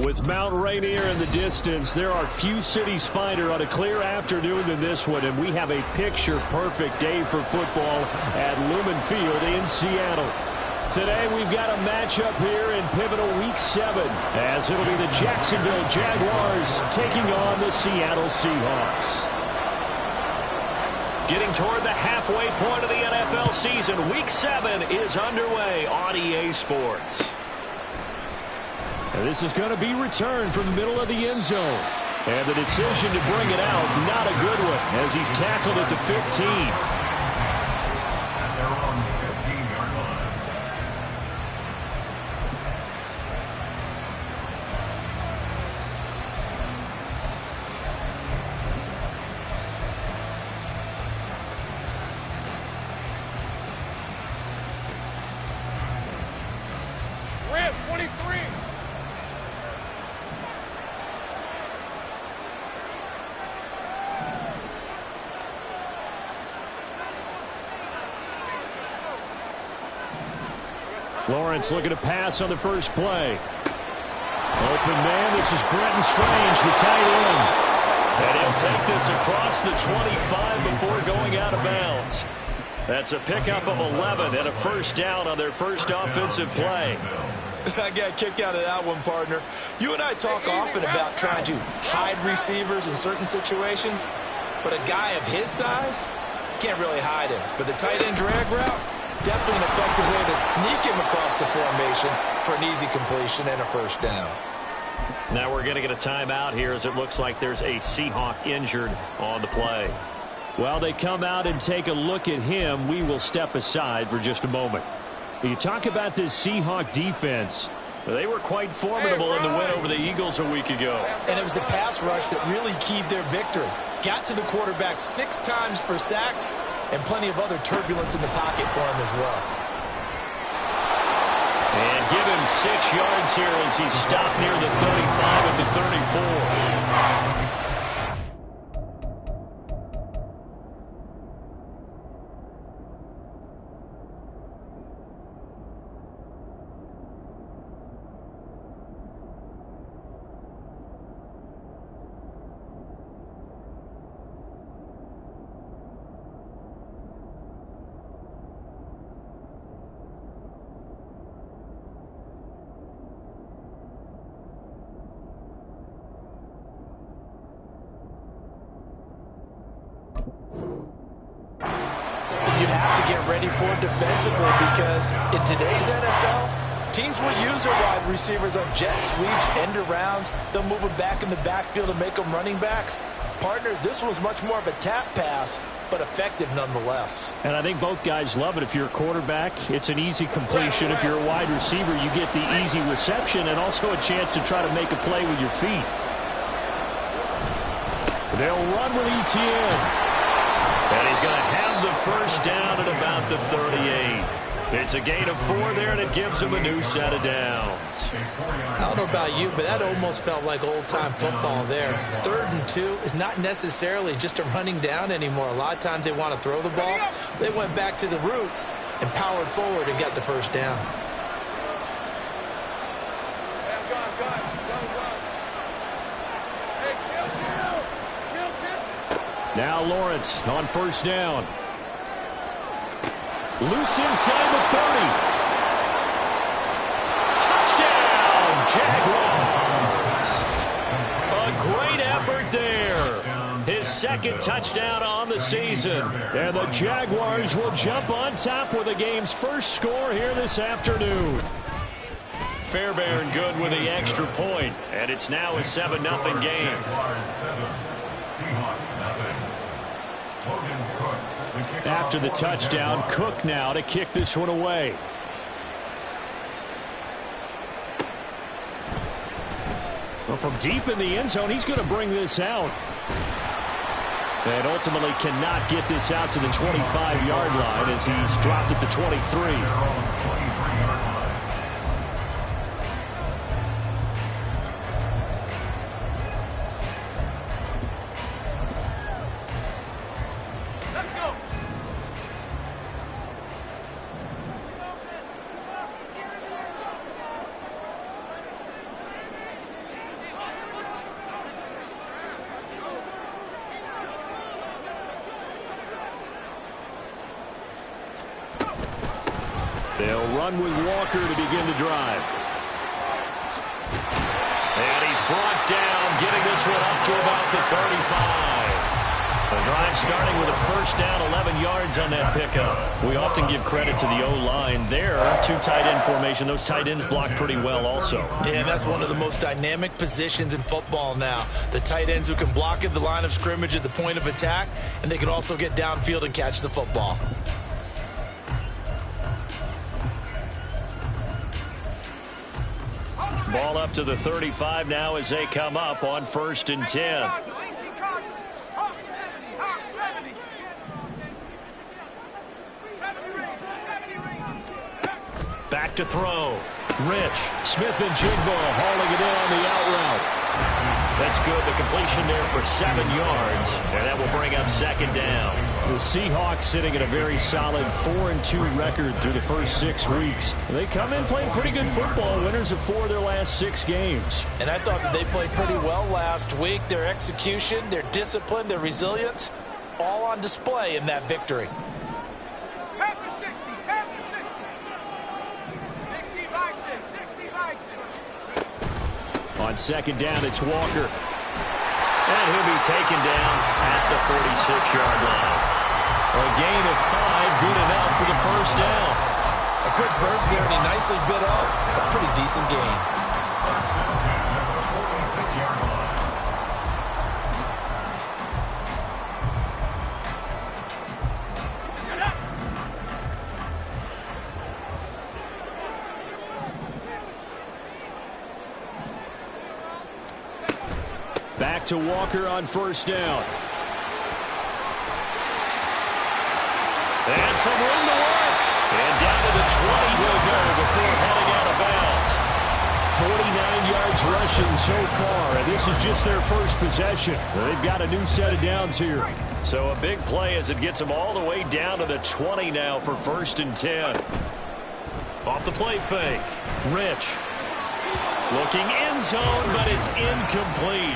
With Mount Rainier in the distance, there are few cities finer on a clear afternoon than this one, and we have a picture-perfect day for football at Lumen Field in Seattle. Today, we've got a matchup here in pivotal Week 7, as it'll be the Jacksonville Jaguars taking on the Seattle Seahawks. Getting toward the halfway point of the NFL season, Week 7 is underway on EA Sports. And this is going to be returned from the middle of the end zone. And the decision to bring it out, not a good one, as he's tackled at the 15. Lawrence looking to pass on the first play. Open man, this is Brenton Strange, the tight end. And he'll take this across the 25 before going out of bounds. That's a pickup of 11 and a first down on their first offensive play. I got a kick out of that one, partner. You and I talk often about trying to hide receivers in certain situations, but a guy of his size can't really hide him. But the tight end drag route, definitely an effective way to sneak him across the formation for an easy completion and a first down. Now we're going to get a timeout here as it looks like there's a Seahawk injured on the play. While they come out and take a look at him, we will step aside for just a moment. You talk about this Seahawk defense. They were quite formidable in the win over the Eagles a week ago. And it was the pass rush that really keyed their victory. Got to the quarterback 6 times for sacks, and plenty of other turbulence in the pocket for him as well. And give him 6 yards here as he's stopped near the 35 at the 34. You have to get ready for defensively because in today's NFL, teams will use their wide receivers on jet sweeps, end arounds. They'll move them back in the backfield and make them running backs. Partner, this was much more of a tap pass, but effective nonetheless. And I think both guys love it. If you're a quarterback, it's an easy completion. If you're a wide receiver, you get the easy reception and also a chance to try to make a play with your feet. They'll run with ETN. And he's going to have the first down at about the 38. It's a gain of 4 there, and it gives him a new set of downs. I don't know about you, but that almost felt like old-time football there. 3rd and 2 is not necessarily just a running down anymore. A lot of times they want to throw the ball. They went back to the roots and powered forward and got the first down. Now Lawrence on first down. Loose inside the 30. Touchdown, Jaguars. A great effort there. His 2nd touchdown on the season. And the Jaguars will jump on top with the game's first score here this afternoon. Fairbairn good with the extra point. And it's now a 7-0 game. After the touchdown, Cook now to kick this one away. Well, from deep in the end zone, he's going to bring this out. And ultimately cannot get this out to the 25-yard line as he's dropped at the 23. They'll run with Walker to begin the drive. And he's brought down, getting this one up to about the 35. The drive starting with a first down, 11 yards on that pickup. We often give credit to the O-line there. Two tight end formation. Those tight ends block pretty well also. Yeah, that's one of the most dynamic positions in football now. The tight ends who can block at the line of scrimmage at the point of attack, and they can also get downfield and catch the football. Ball up to the 35 now as they come up on 1st and 10. Back to throw. Rich. Smith-Njigba hauling it in on the out route. That's good. The completion there for 7 yards. And that will bring up 2nd down. The Seahawks sitting at a very solid 4-2 record through the first 6 weeks. They come in playing pretty good football. Winners of 4 of their last 6 games. And I thought that they played pretty well last week. Their execution, their discipline, their resilience, all on display in that victory. On 2nd down, it's Walker. And he'll be taken down at the 46-yard line. A gain of 5, good enough for the first down. A quick burst there, and he nicely bit off a pretty decent gain. Back to Walker on 1st down. And some room to work. And down to the 20 he'll go before heading out of bounds. 49 yards rushing so far, and this is just their first possession. They've got a new set of downs here. So a big play as it gets them all the way down to the 20 now for 1st and 10. Off the play fake. Rich. Looking end zone, but it's incomplete.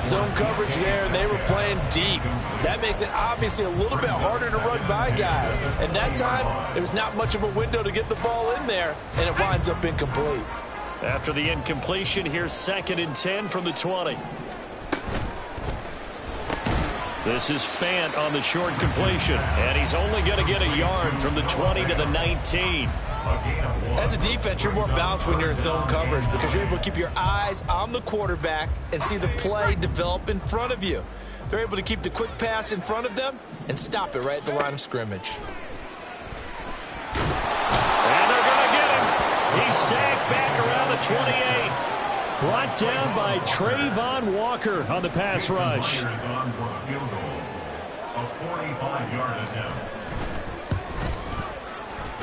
Zone coverage there, and they were playing deep. That makes it obviously a little bit harder to run by guys. And that time, there was not much of a window to get the ball in there, and it winds up incomplete. After the incompletion, here's 2nd and 10 from the 20. This is Fant on the short completion, and he's only going to get a yard from the 20 to the 19. As a defense, you're more balanced when you're in zone coverage because you're able to keep your eyes on the quarterback and see the play develop in front of you. They're able to keep the quick pass in front of them and stop it right at the line of scrimmage. And they're going to get him. He's sacked back around the 28. Brought down by Travon Walker on the pass rush.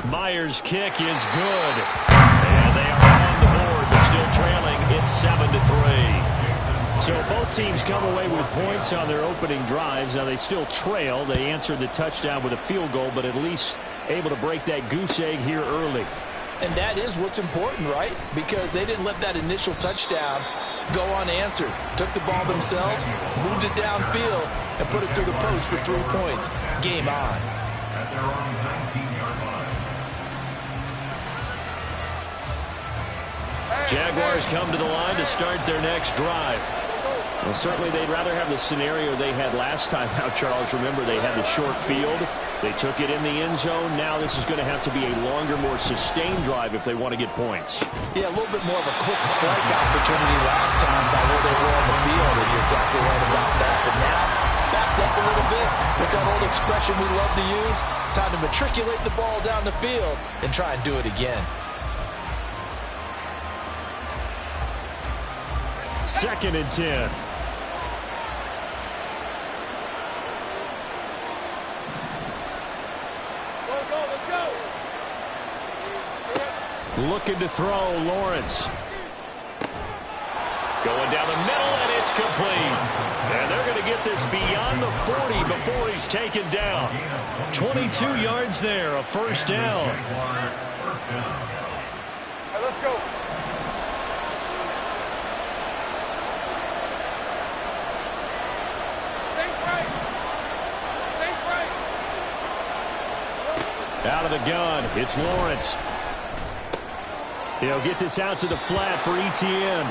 Myers' kick is good. And they are on the board, but still trailing. It's 7-3. So both teams come away with points on their opening drives. Now they still trail. They answered the touchdown with a field goal, but at least able to break that goose egg here early. And that is what's important, right? Because they didn't let that initial touchdown go unanswered. Took the ball themselves, moved it downfield, and put it through the post for 3 points. Game on. Jaguars come to the line to start their next drive. Well, certainly they'd rather have the scenario they had last time out, Charles. Remember, they had the short field. They took it in the end zone. Now this is going to have to be a longer, more sustained drive if they want to get points. Yeah, a little bit more of a quick strike opportunity last time by where they were on the field, and you're exactly right about that. But now, backed up a little bit. What's that old expression we love to use? Time to matriculate the ball down the field and try and do it again. 2nd and 10. Looking to throw, Lawrence. Going down the middle, and it's complete. And they're going to get this beyond the 40 before he's taken down. 22 yards there, a first down. All right, let's go. Out of the gun, it's Lawrence. He'll get this out to the flat for Etienne.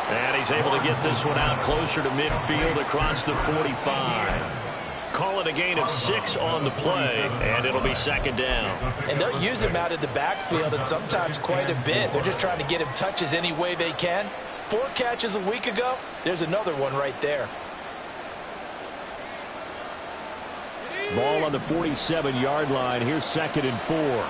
And he's able to get this one out closer to midfield across the 45. Call it a gain of 6 on the play, and it'll be second down. And they'll use him out of the backfield, and sometimes quite a bit. They're just trying to get him touches any way they can. 4 catches a week ago. There's another one right there. Ball on the 47-yard line. Here's 2nd and 4.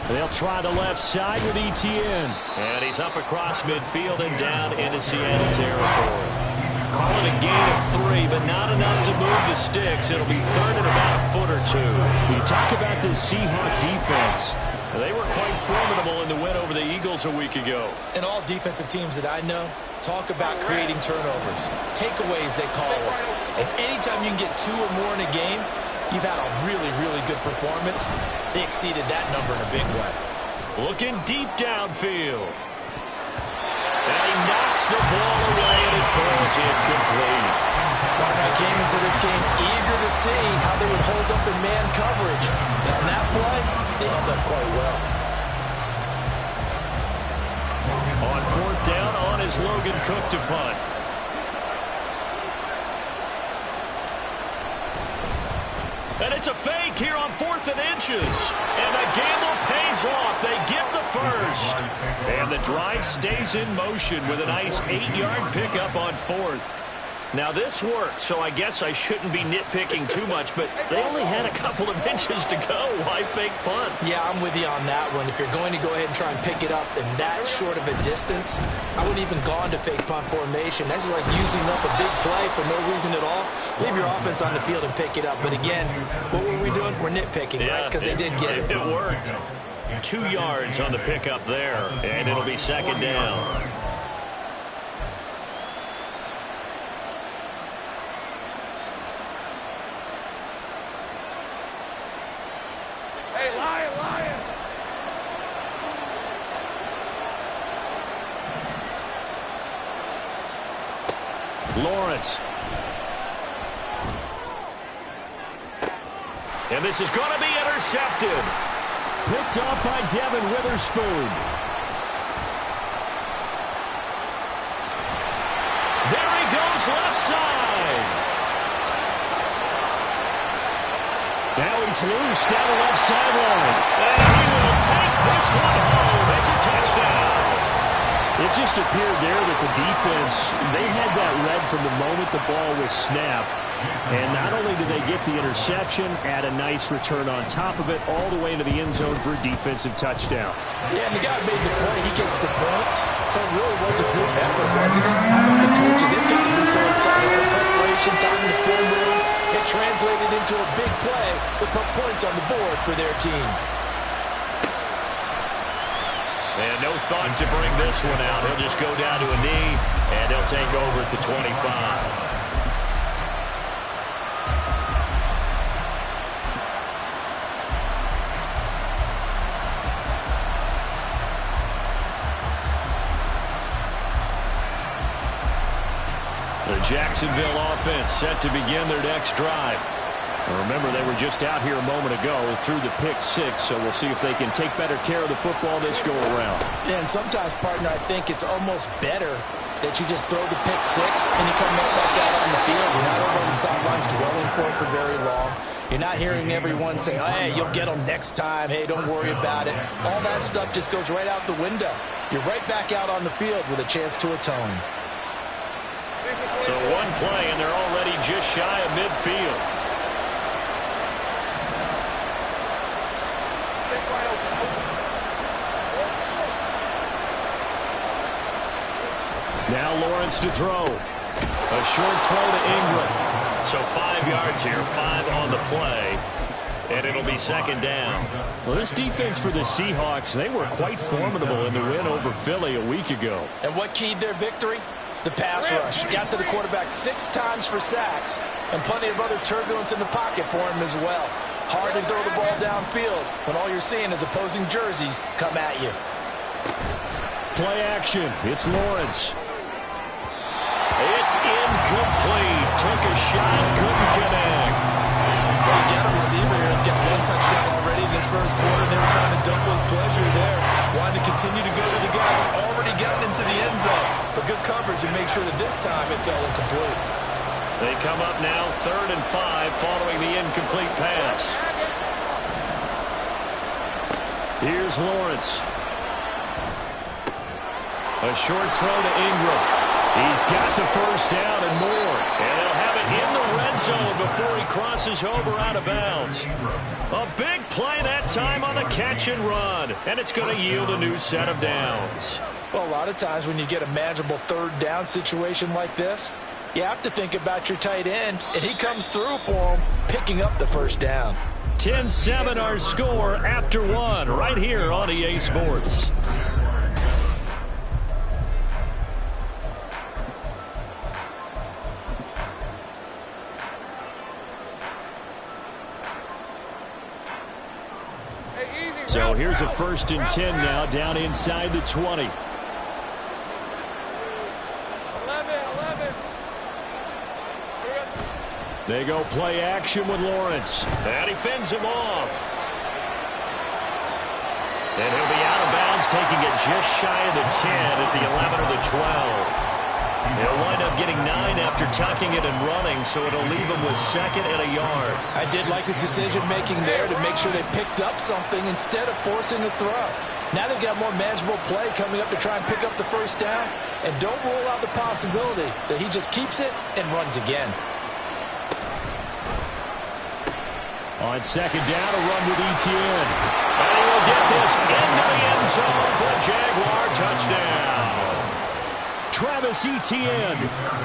They'll try the left side with Etienne. And he's up across midfield and down into Seattle territory. Call it a gain of 3, but not enough to move the sticks. It'll be third and about a foot or 2. You talk about this Seahawk defense. They were quite formidable in the win over the Eagles a week ago. And all defensive teams that I know talk about creating turnovers. Takeaways, they call them. And anytime you can get 2 or more in a game, you've had a really, really good performance. They exceeded that number in a big way. Looking deep downfield. And he knocks the ball away, and it falls incomplete. I came into this game eager to see how they would hold up in man coverage. And on that play, they held up quite well. On 4th down, on is Logan Cook to punt. And it's a fake here on 4th and inches. And the gamble pays off. They get the first. And the drive stays in motion with a nice 8-yard pickup on 4th. Now, this worked, so I guess I shouldn't be nitpicking too much, but they only had a couple of inches to go. Why fake punt? Yeah, I'm with you on that one. If you're going to go ahead and try and pick it up in that short of a distance, I wouldn't even gone to fake punt formation. That's like using up a big play for no reason at all. Leave your offense on the field and pick it up. But again, what were we doing? We're nitpicking, right? Because they did get it. It worked. 2 yards on the pickup there, and it'll be second down. Hey, Lion, Lion. Lawrence. And this is going to be intercepted. Picked off by Devin Witherspoon. There he goes, left side. Now he's loose down the left sideline. And he will take this one home. It's a touchdown. It just appeared there that the defense, they had that read from the moment the ball was snapped. And not only did they get the interception, add a nice return on top of it, all the way into the end zone for a defensive touchdown. Yeah, and the guy made the play. He gets the points. But it really was a group effort, wasn't it? How about the coaches? They've got to be so excited. All the preparation, time in the film room. It translated into a big play to put points on the board for their team. And no thought to bring this one out. He'll just go down to a knee, and he'll take over at the 25. The Jacksonville offense set to begin their next drive. Remember, they were just out here a moment ago through the pick 6, so we'll see if they can take better care of the football this go-around. Yeah, and sometimes, partner, I think it's almost better that you just throw the pick 6 and you come back out on the field. You're not over on the sidelines dwelling for it for very long. You're not hearing everyone say, oh, hey, you'll get them next time. Hey, don't worry about it. All that stuff just goes right out the window. You're right back out on the field with a chance to atone. So one play, and they're already just shy of midfield. Now Lawrence to throw. A short throw to Ingram. So 5 yards here, 5 on the play. And it'll be second down. Well, this defense for the Seahawks, they were quite formidable in the win over Philly a week ago. And what keyed their victory? The pass rush. Got to the quarterback 6 times for sacks, and plenty of other turbulence in the pocket for him as well. Hard to throw the ball downfield when all you're seeing is opposing jerseys come at you. Play action. It's Lawrence. It's incomplete. Took a shot, couldn't connect. Well, you got a receiver here who's got one touchdown already in this first quarter. They were trying to double his pleasure there. Wanted to continue to go to the guys. Already gotten into the end zone. But good coverage and make sure that this time it fell incomplete. They come up now 3rd and 5 following the incomplete pass. Here's Lawrence. A short throw to Ingram. He's got the first down and more. And they'll have it in the red zone before he crosses over out of bounds. A big play that time on the catch and run. And it's going to yield a new set of downs. Well, a lot of times when you get a manageable 3rd down situation like this, you have to think about your tight end, and he comes through for him, picking up the first down. 10-7 our score after 1 right here on EA Sports. So here's a 1st and 10 now down inside the 20. 11. They go play action with Lawrence. And he fends him off. And he'll be out of bounds, taking it just shy of the 10 at the 11 or the 12. They'll wind up getting 9 after tucking it and running, so it'll leave him with 2nd and a yard. I did like his decision-making there to make sure they picked up something instead of forcing the throw. Now they've got more manageable play coming up to try and pick up the first down, and don't rule out the possibility that he just keeps it and runs again. On 2nd down, a run with Etienne. And he will get this into the end zone for a Jaguar touchdown. Travis Etienne,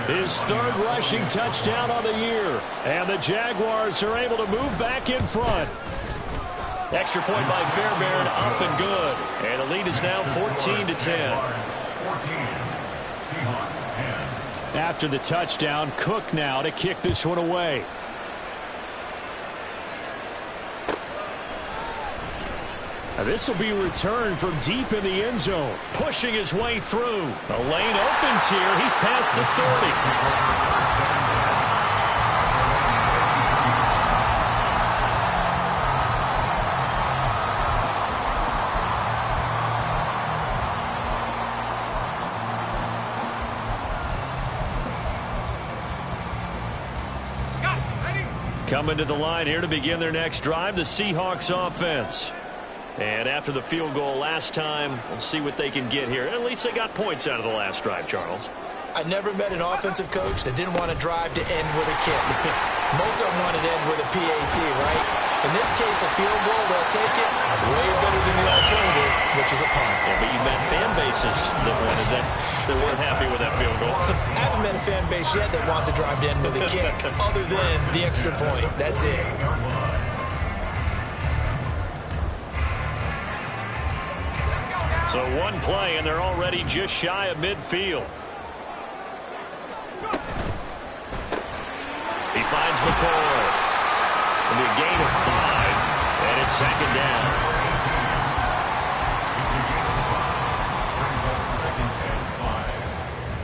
his 3rd rushing touchdown on the year. And the Jaguars are able to move back in front. Extra point by Fairbairn, up and good. And the lead is now 14-10. After the touchdown, Cook now to kick this one away. This will be returned from deep in the end zone. Pushing his way through. The lane opens here. He's past the 30. Coming to the line here to begin their next drive, the Seahawks offense. And after the field goal last time, we'll see what they can get here. At least they got points out of the last drive, Charles. I never met an offensive coach that didn't want to drive to end with a kick. Most of them wanted to end with a PAT, right? In this case, a field goal, they'll take it way better than the alternative, which is a punt. Yeah, but you've met fan bases that wanted that weren't happy with that field goal. I haven't met a fan base yet that wants to drive to end with a kick, other than the extra point. That's it. So one play, and they're already just shy of midfield. He finds McCoy. It'll be a gain of 5, and it's 2nd down.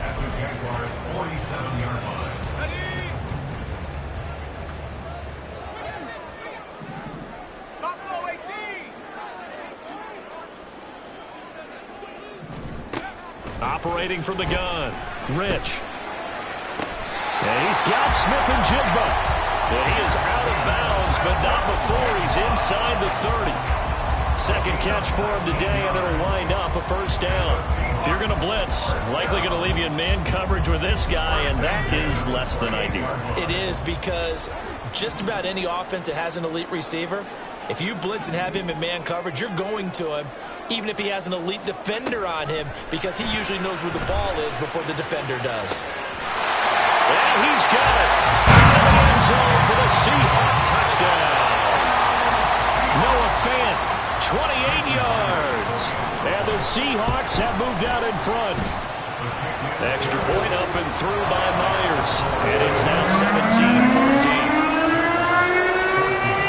At the Jaguars' 47-yard line. Operating from the gun, Rich. And he's got Smith-Njigba. And he is out of bounds, but not before he's inside the 30. 2nd catch for him today, and it'll wind up a first down. If you're going to blitz, likely going to leave you in man coverage with this guy, and that is less than ideal. It is, because just about any offense that has an elite receiver, if you blitz and have him in man coverage, you're going to him, even if he has an elite defender on him, because he usually knows where the ball is before the defender does. And he's got it. In the end zone for the Seahawk touchdown. Noah Fant, 28 yards. And the Seahawks have moved out in front. Extra point up and through by Myers. And it's now 17-14.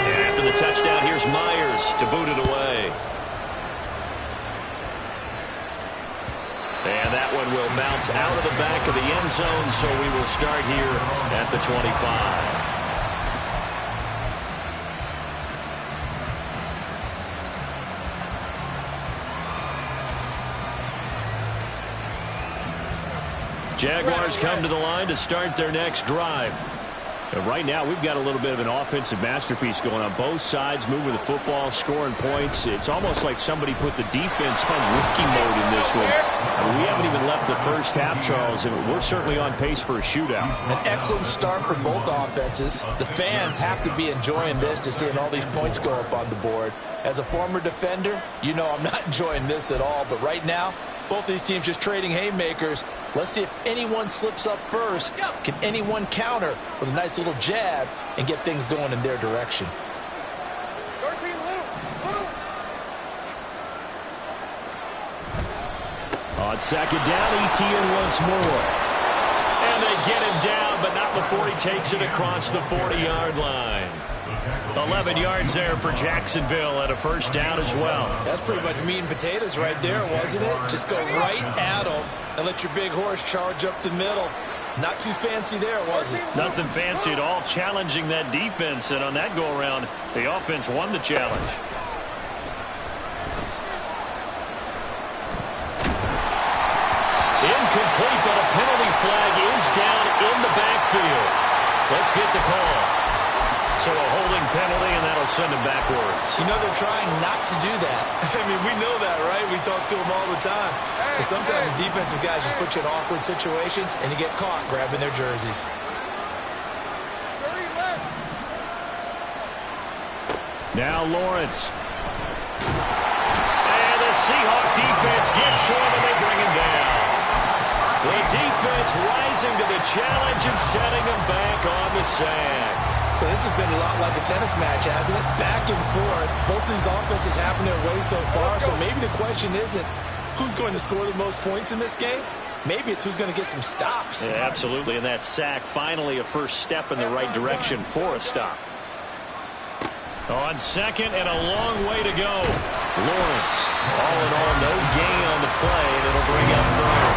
And after the touchdown, here's Myers to boot it away. And that one will bounce out of the back of the end zone, so we will start here at the 25. Jaguars come to the line to start their next drive. And right now, we've got a little bit of an offensive masterpiece going on both sides, moving the football, scoring points. It's almost like somebody put the defense on rookie mode in this one. I mean, we haven't even left the first half, Charles, and we're certainly on pace for a shootout. An excellent start for both offenses. The fans have to be enjoying this to seeing all these points go up on the board. As a former defender, you know I'm not enjoying this at all, but right now, both these teams just trading haymakers. Let's see if anyone slips up first. Can anyone counter with a nice little jab and get things going in their direction? On second down, Etienne once more. And they get him down, but not before he takes it across the 40-yard line. 11 yards there for Jacksonville and a first down as well. That's pretty much meat and potatoes right there, wasn't it? Just go right at them and let your big horse charge up the middle. Not too fancy there, was it? Nothing fancy at all, challenging that defense. And on that go-around, the offense won the challenge. Incomplete, but a penalty flag is down in the backfield. Let's get the call. So a holding penalty, and that'll send him backwards. You know, they're trying not to do that. I mean, we know that, right? We talk to them all the time. But sometimes the defensive guys just put you in awkward situations, and you get caught grabbing their jerseys. Now Lawrence. And the Seahawk defense gets to him, and they bring him down. The defense rising to the challenge and setting him back on the sack. So this has been a lot like a tennis match, hasn't it? Back and forth. Both of these offenses having their way so far. So maybe the question isn't who's going to score the most points in this game. Maybe it's who's going to get some stops. Yeah, absolutely. And that sack, finally a first step in the right direction for a stop. On second and a long way to go. Lawrence, all in all, no gain on the play, and it'll bring up third.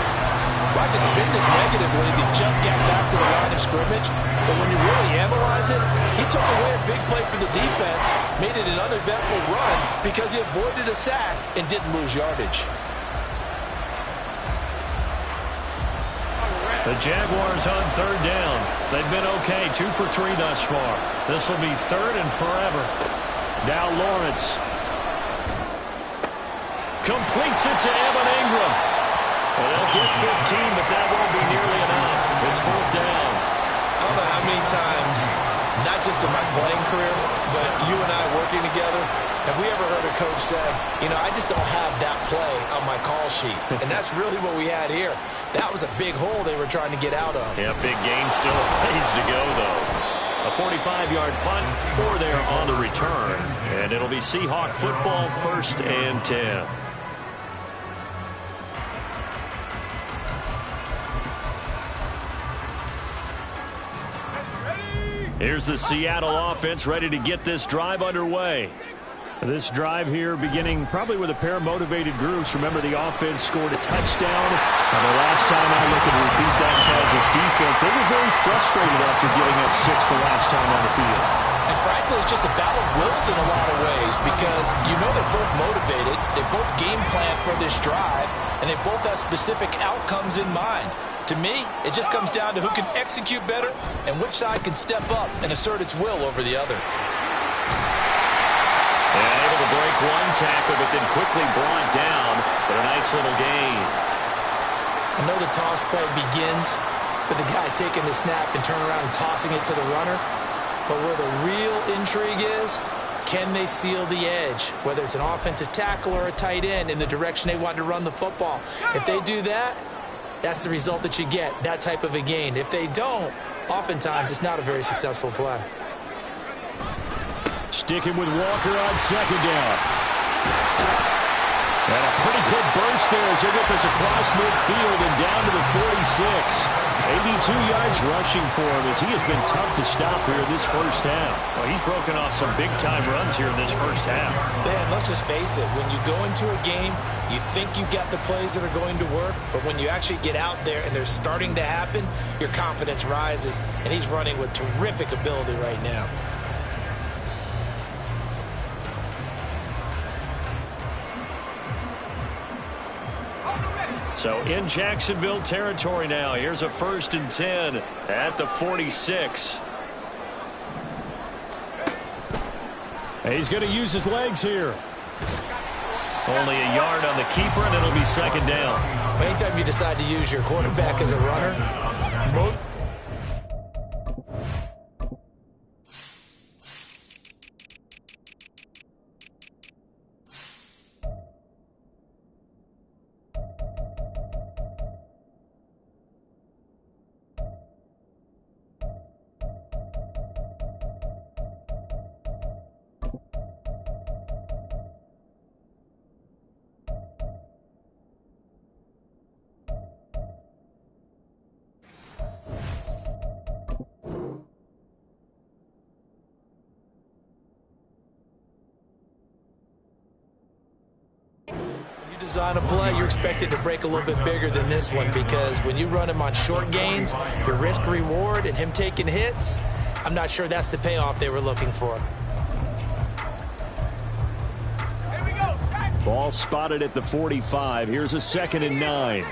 Well, I can spin this negatively as he just got back to the line of scrimmage. But when you really analyze it, he took away a big play for the defense, made it an uneventful run because he avoided a sack and didn't lose yardage. The Jaguars on third down. They've been okay, 2 for 3 thus far. This will be third and forever. Now Lawrence. Completes it to Evan Ingram. Well, they'll get 15, but that won't be nearly enough. It's fourth down. I don't know how many times, not just in my playing career, but you and I working together, have we ever heard a coach say, you know, I just don't have that play on my call sheet. And that's really what we had here. That was a big hole they were trying to get out of. Yeah, big gain, still a ways to go, though. A 45-yard punt, 4 there on the return. And it'll be Seahawk football, 1st and 10. Here's the Seattle offense ready to get this drive underway. This drive here beginning probably with a pair of motivated groups. Remember, the offense scored a touchdown. And the last time I look and repeat that, Charles' defense, they were very frustrated after giving up 6 the last time on the field. And frankly, it's just a battle of wills in a lot of ways because you know they're both motivated. They both game plan for this drive, and they both have specific outcomes in mind. To me, it just comes down to who can execute better and which side can step up and assert its will over the other. And able to break one tackle, but then quickly brought down. But a nice little gain. I know the toss play begins with the guy taking the snap and turn around and tossing it to the runner. But where the real intrigue is, can they seal the edge? Whether it's an offensive tackle or a tight end in the direction they want to run the football. If they do that, that's the result that you get, that type of a gain. If they don't, oftentimes it's not a very successful play. Sticking with Walker on second down. And a pretty good burst there as they get this across midfield and down to the 46. 82 yards rushing for him as he has been tough to stop here in this first half. Well, he's broken off some big-time runs here in this first half. Man, let's just face it. When you go into a game, you think you've got the plays that are going to work, but when you actually get out there and they're starting to happen, your confidence rises, and he's running with terrific ability right now. So in Jacksonville territory now. Here's a 1st and 10 at the 46. He's going to use his legs here. Only a yard on the keeper, and it'll be 2nd down. Anytime you decide to use your quarterback as a runner, design a play, you're expected to break a little bit bigger than this one, because when you run him on short gains, your risk reward and him taking hits, I'm not sure that's the payoff they were looking for. Ball spotted at the 45. Here's a 2nd and 9.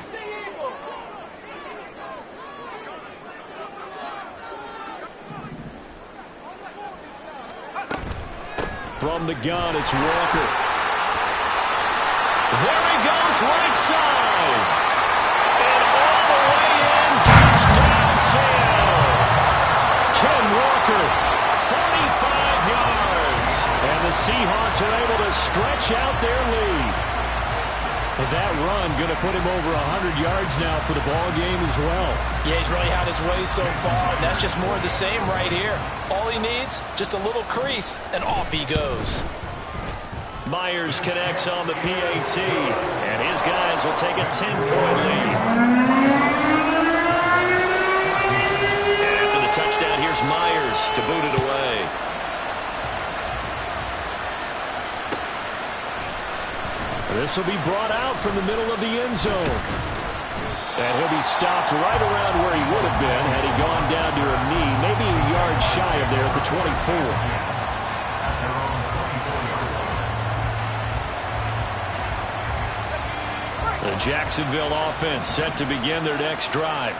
From the gun, it's Walker. There he goes, right side. And all the way in, touchdown Seattle. Ken Walker, 45 yards. And the Seahawks are able to stretch out their lead. And that run going to put him over 100 yards now for the ball game as well. Yeah, he's really had his way so far, and that's just more of the same right here. All he needs, just a little crease, and off he goes. Myers connects on the PAT, and his guys will take a 10-point lead. And after the touchdown, here's Myers to boot it away. This will be brought out from the middle of the end zone. And he'll be stopped right around where he would have been had he gone down to a knee, maybe a yard shy of there at the 24. The Jacksonville offense set to begin their next drive.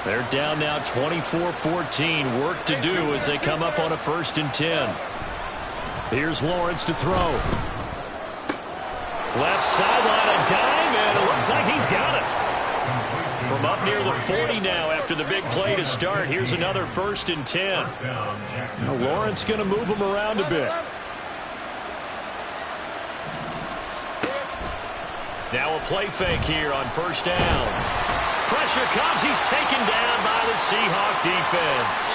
They're down now 24-14. Work to do as they come up on a 1st and 10. Here's Lawrence to throw. Left sideline, a dive, and it looks like he's got it. From up near the 40 now after the big play to start. Here's another 1st and 10. Now Lawrence going to move him around a bit. Now a play fake here on 1st down. Pressure comes. He's taken down by the Seahawk defense.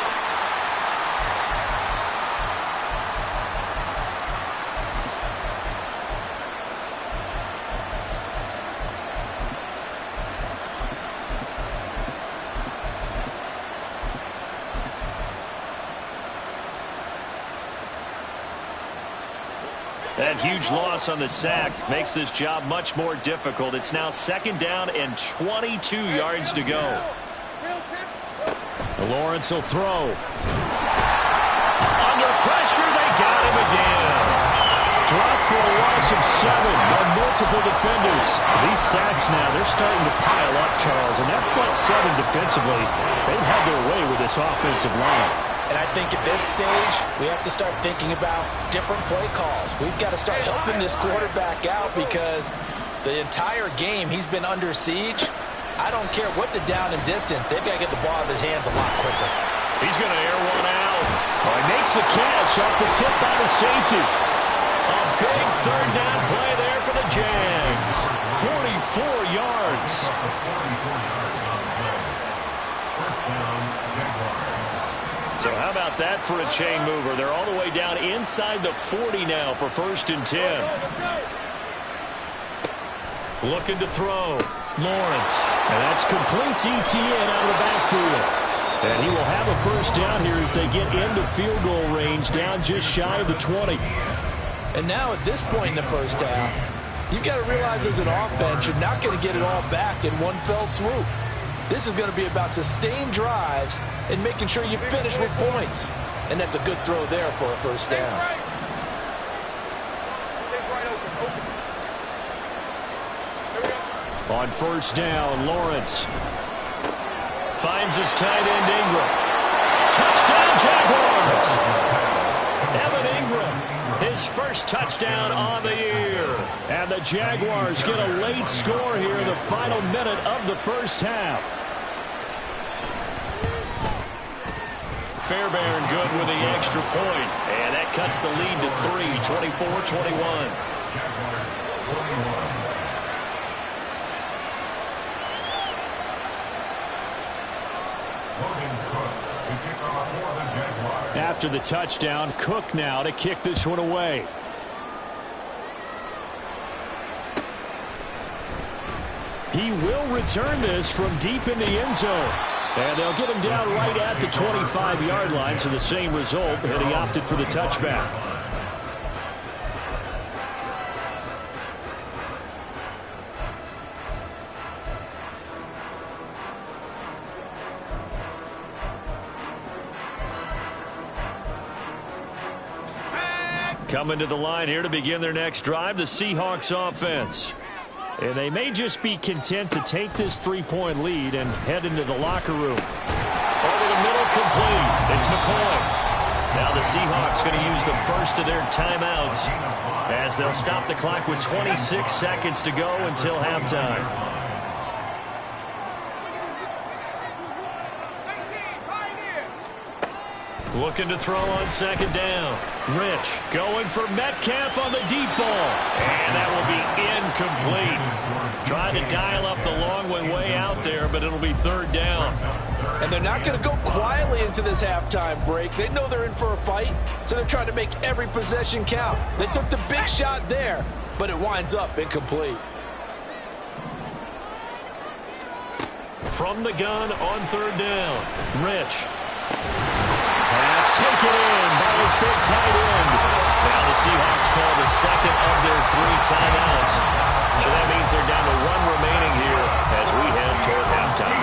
That huge loss on the sack makes this job much more difficult. It's now 2nd down and 22 yards to go. Lawrence will throw. Under pressure, they got him again. Dropped for a loss of 7 by multiple defenders. These sacks now, they're starting to pile up, Charles. And that front 7 defensively, they've had their way with this offensive line. And I think at this stage, we have to start thinking about different play calls. We've got to start helping this quarterback out because the entire game he's been under siege. I don't care what the down and distance. They've got to get the ball out of his hands a lot quicker. He's going to air one out. Oh, he makes the catch off the tip by the safety. A big 3rd down play there for the Jags. 44 yards. So how about that for a chain mover? They're all the way down inside the 40 now for 1st and 10. Looking to throw. Lawrence. And that's complete ETN out of the backfield. And he will have a first down here as they get into field goal range, down just shy of the 20. And now at this point in the first half, you've got to realize as an offense, you're not going to get it all back in one fell swoop. This is going to be about sustained drives and making sure you finish with points. And that's a good throw there for a first down. On first down, Lawrence finds his tight end, Ingram. Touchdown, Jaguars! Evan Ingram, his first touchdown on the year. And the Jaguars get a late score here in the final minute of the first half. Fairbairn good with the extra point. And that cuts the lead to 3, 24-21. After the touchdown, Cook now to kick this one away. He will return this from deep in the end zone. And they'll get him down right at the 25-yard line, so the same result, and he opted for the touchback. Coming to the line here to begin their next drive, the Seahawks offense. And they may just be content to take this three-point lead and head into the locker room. Over the middle, complete. It's McCoy. Now the Seahawks going to use the first of their timeouts as they'll stop the clock with 26 seconds to go until halftime. Looking to throw on second down. Rich going for Metcalf on the deep ball. And that will be incomplete. Trying to dial up the long way out there, but it'll be third down. And they're not going to go quietly into this halftime break. They know they're in for a fight, so they're trying to make every possession count. They took the big shot there, but it winds up incomplete. From the gun on third down. Rich. Pass taken in by his big tight end. Now the Seahawks call the second of their 3 timeouts. So that means they're down to 1 remaining here as we head toward halftime.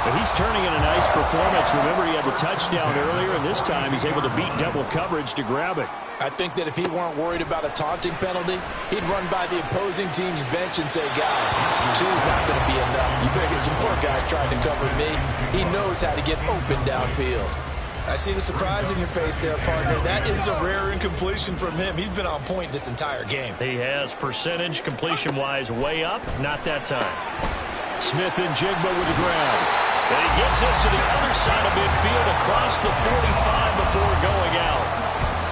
But he's turning in a nice performance. Remember, he had the touchdown earlier, and this time he's able to beat double coverage to grab it. I think that if he weren't worried about a taunting penalty, he'd run by the opposing team's bench and say, guys, 2 is not going to be enough. You better get some more guys trying to cover me. He knows how to get open downfield. I see the surprise in your face there, partner. That is a rare incompletion from him. He's been on point this entire game. He has percentage completion-wise way up. Not that time. Smith and Jigba with the grab. And he gets us to the other side of midfield across the 45 before going out.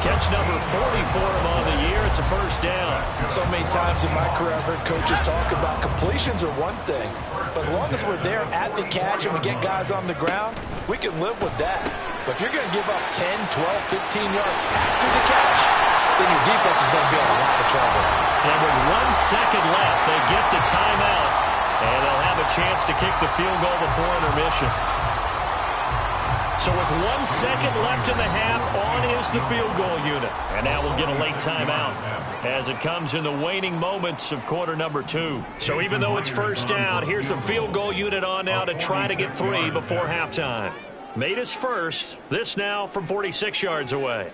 Catch number 40 for him on the year. It's a first down. So many times in my career, I've heard coaches talk about completions are one thing. But as long as we're there at the catch and we get guys on the ground, we can live with that. But if you're going to give up 10, 12, 15 yards after the catch, then your defense is going to be in a lot of trouble. And with 1 second left, they get the timeout, and they'll have a chance to kick the field goal before intermission. So with 1 second left in the half, on is the field goal unit. And now we'll get a late timeout as it comes in the waning moments of quarter number 2. So even though it's first down, here's the field goal unit on now to try to get 3 before halftime. Made his first. This now from 46 yards away.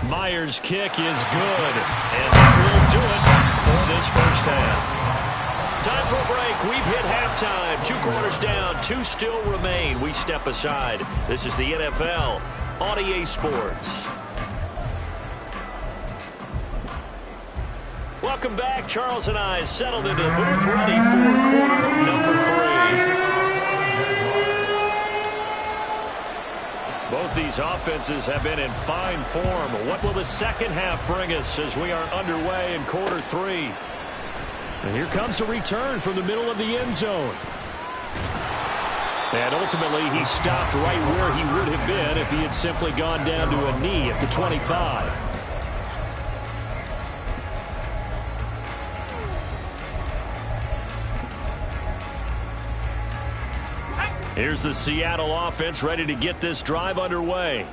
Myers' kick is good. And that will do it for this first half. Time for a break. We've hit halftime. 2 quarters down. 2 still remain. We step aside. This is the NFL on EA Sports. Welcome back. Charles and I settled into the booth ready for quarter number 3. Both these offenses have been in fine form. What will the second half bring us as we are underway in quarter 3? And here comes a return from the middle of the end zone. And ultimately, he stopped right where he would have been if he had simply gone down to a knee at the 25. Here's the Seattle offense ready to get this drive underway.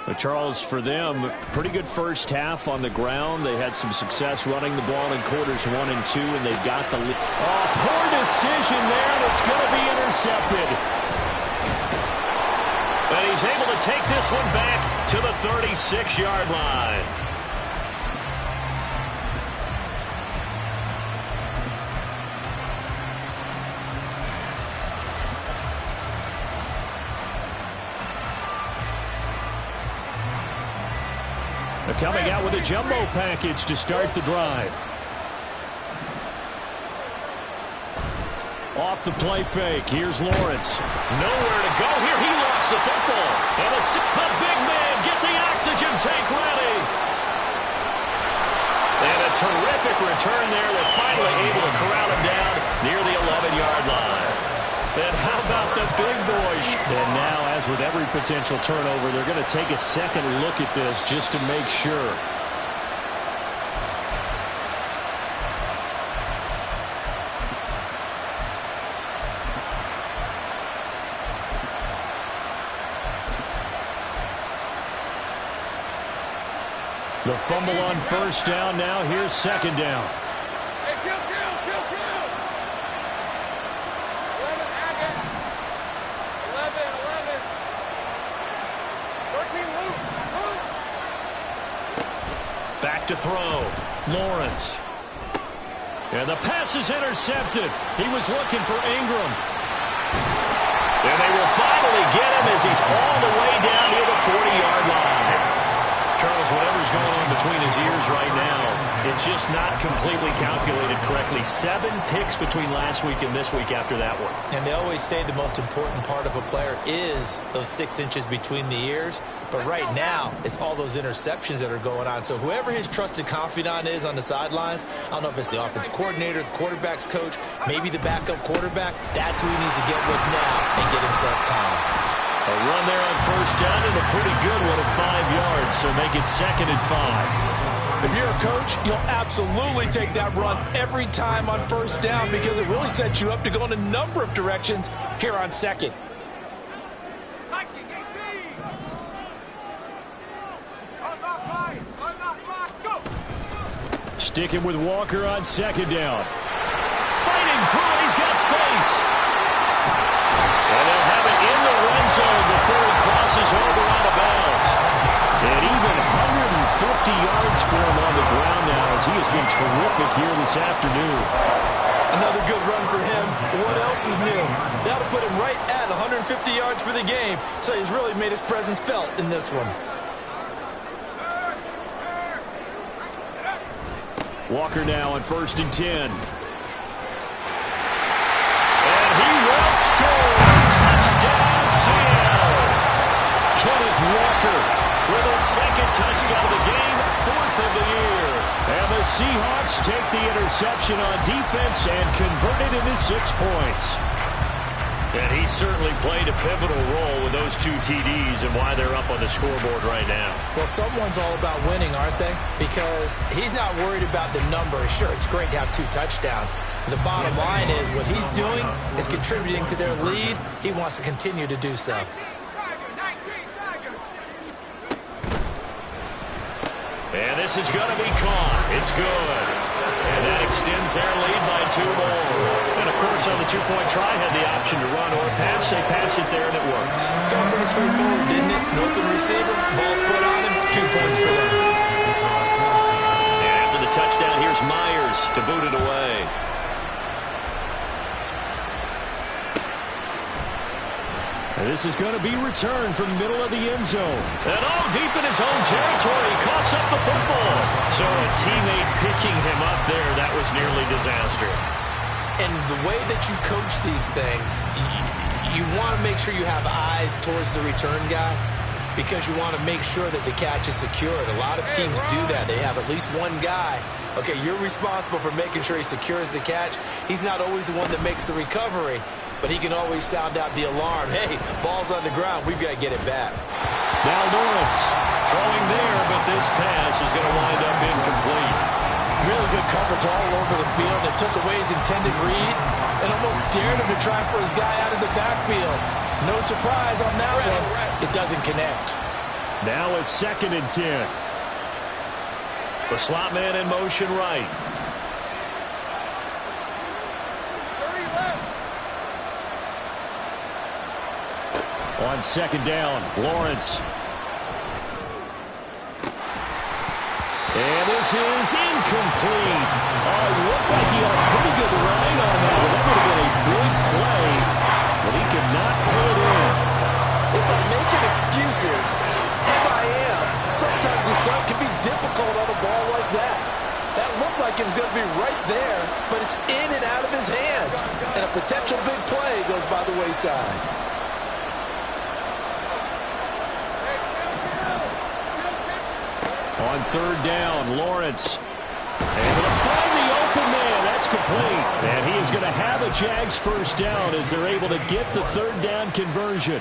But Charles, for them, pretty good first half on the ground. They had some success running the ball in quarters 1 and 2, and they've got the lead. Oh, poor decision there. That's going to be intercepted. And he's able to take this one back to the 36-yard line. They're coming out with a jumbo package to start the drive. Off the play fake. Here's Lawrence. Nowhere to go here. He lost the football. And the big man, get the oxygen tank ready. And a terrific return there. They're finally able to corral him down near the 11-yard line. And how about the big boys? And now, as with every potential turnover, they're going to take a second look at this just to make sure. The fumble on first down. Now here's second down. Hey, kill. 11, Agate. 11. 13, Luke. Back to throw. Lawrence. And the pass is intercepted. He was looking for Ingram. And they will finally get him as he's all the way down near the 40-yard line. Charles, whatever's going on between his ears right now, it's just not completely calculated correctly. 7 picks between last week and this week after that one. And they always say the most important part of a player is those 6 inches between the ears. But right now, it's all those interceptions that are going on. So whoever his trusted confidant is on the sidelines, I don't know if it's the offense coordinator, the quarterback's coach, maybe the backup quarterback, that's who he needs to get with now and get himself calm. A run there on first down and a pretty good one at 5 yards, so make it 2nd and 5. If you're a coach, you'll absolutely take that run every time on first down because it really sets you up to go in a number of directions here on second. Sticking with Walker on second down. Fighting through it, he's got space. And they'll have it in the red zone before he crosses over out of bounds. And even 150 yards for him on the ground now as he has been terrific here this afternoon. Another good run for him. What else is new? That'll put him right at 150 yards for the game. So he's really made his presence felt in this one. Walker now on 1st and 10. And he will score. Touchdown, Seattle. Kenneth Walker with his 2nd touchdown of the game, 4th of the year. And the Seahawks take the interception on defense and convert it into 6 points. And he certainly played a pivotal role with those 2 TDs and why they're up on the scoreboard right now. Well, someone's all about winning, aren't they? Because he's not worried about the number. Sure, it's great to have 2 touchdowns. But the bottom line is what he's doing is contributing to their lead. He wants to continue to do so. And this is going to be caught. It's good. And that extends their lead by 2 more. And, of course, on the 2-point try, had the option to run or pass. They pass it there, and it works. Felt pretty straightforward, didn't it? An open receiver, ball's put on him, 2 points for them. And after the touchdown, here's Myers to boot it away. And this is going to be returned from the middle of the end zone. And all deep in his own territory, he coughs up the football. So a teammate picking him up there, that was nearly disaster. And the way that you coach these things, you want to make sure you have eyes towards the return guy because you want to make sure that the catch is secured. A lot of teams do that. They have at least one guy. Okay, you're responsible for making sure he secures the catch. He's not always the one that makes the recovery, but he can always sound out the alarm. Hey, ball's on the ground. We've got to get it back. Now Lawrence throwing there, but this pass is going to wind up incomplete. Really good coverage all over the field. It took away his intended read, and almost dared him to try for his guy out of the backfield. No surprise on that one. It doesn't connect. Now a 2nd and 10. The slot man in motion right. 30 left. On 2nd down, Lawrence. And this is incomplete. Oh, it looked like he had a pretty good line on that. Well, that would have been a big play, but he could not pull it in. If I'm making excuses, and I am, sometimes the sun can be difficult on a ball like that. That looked like it was going to be right there, but it's in and out of his hands. And a potential big play goes by the wayside. On 3rd down, Lawrence. Able to find the open man. That's complete. And he is going to have a Jags 1st down as they're able to get the 3rd down conversion.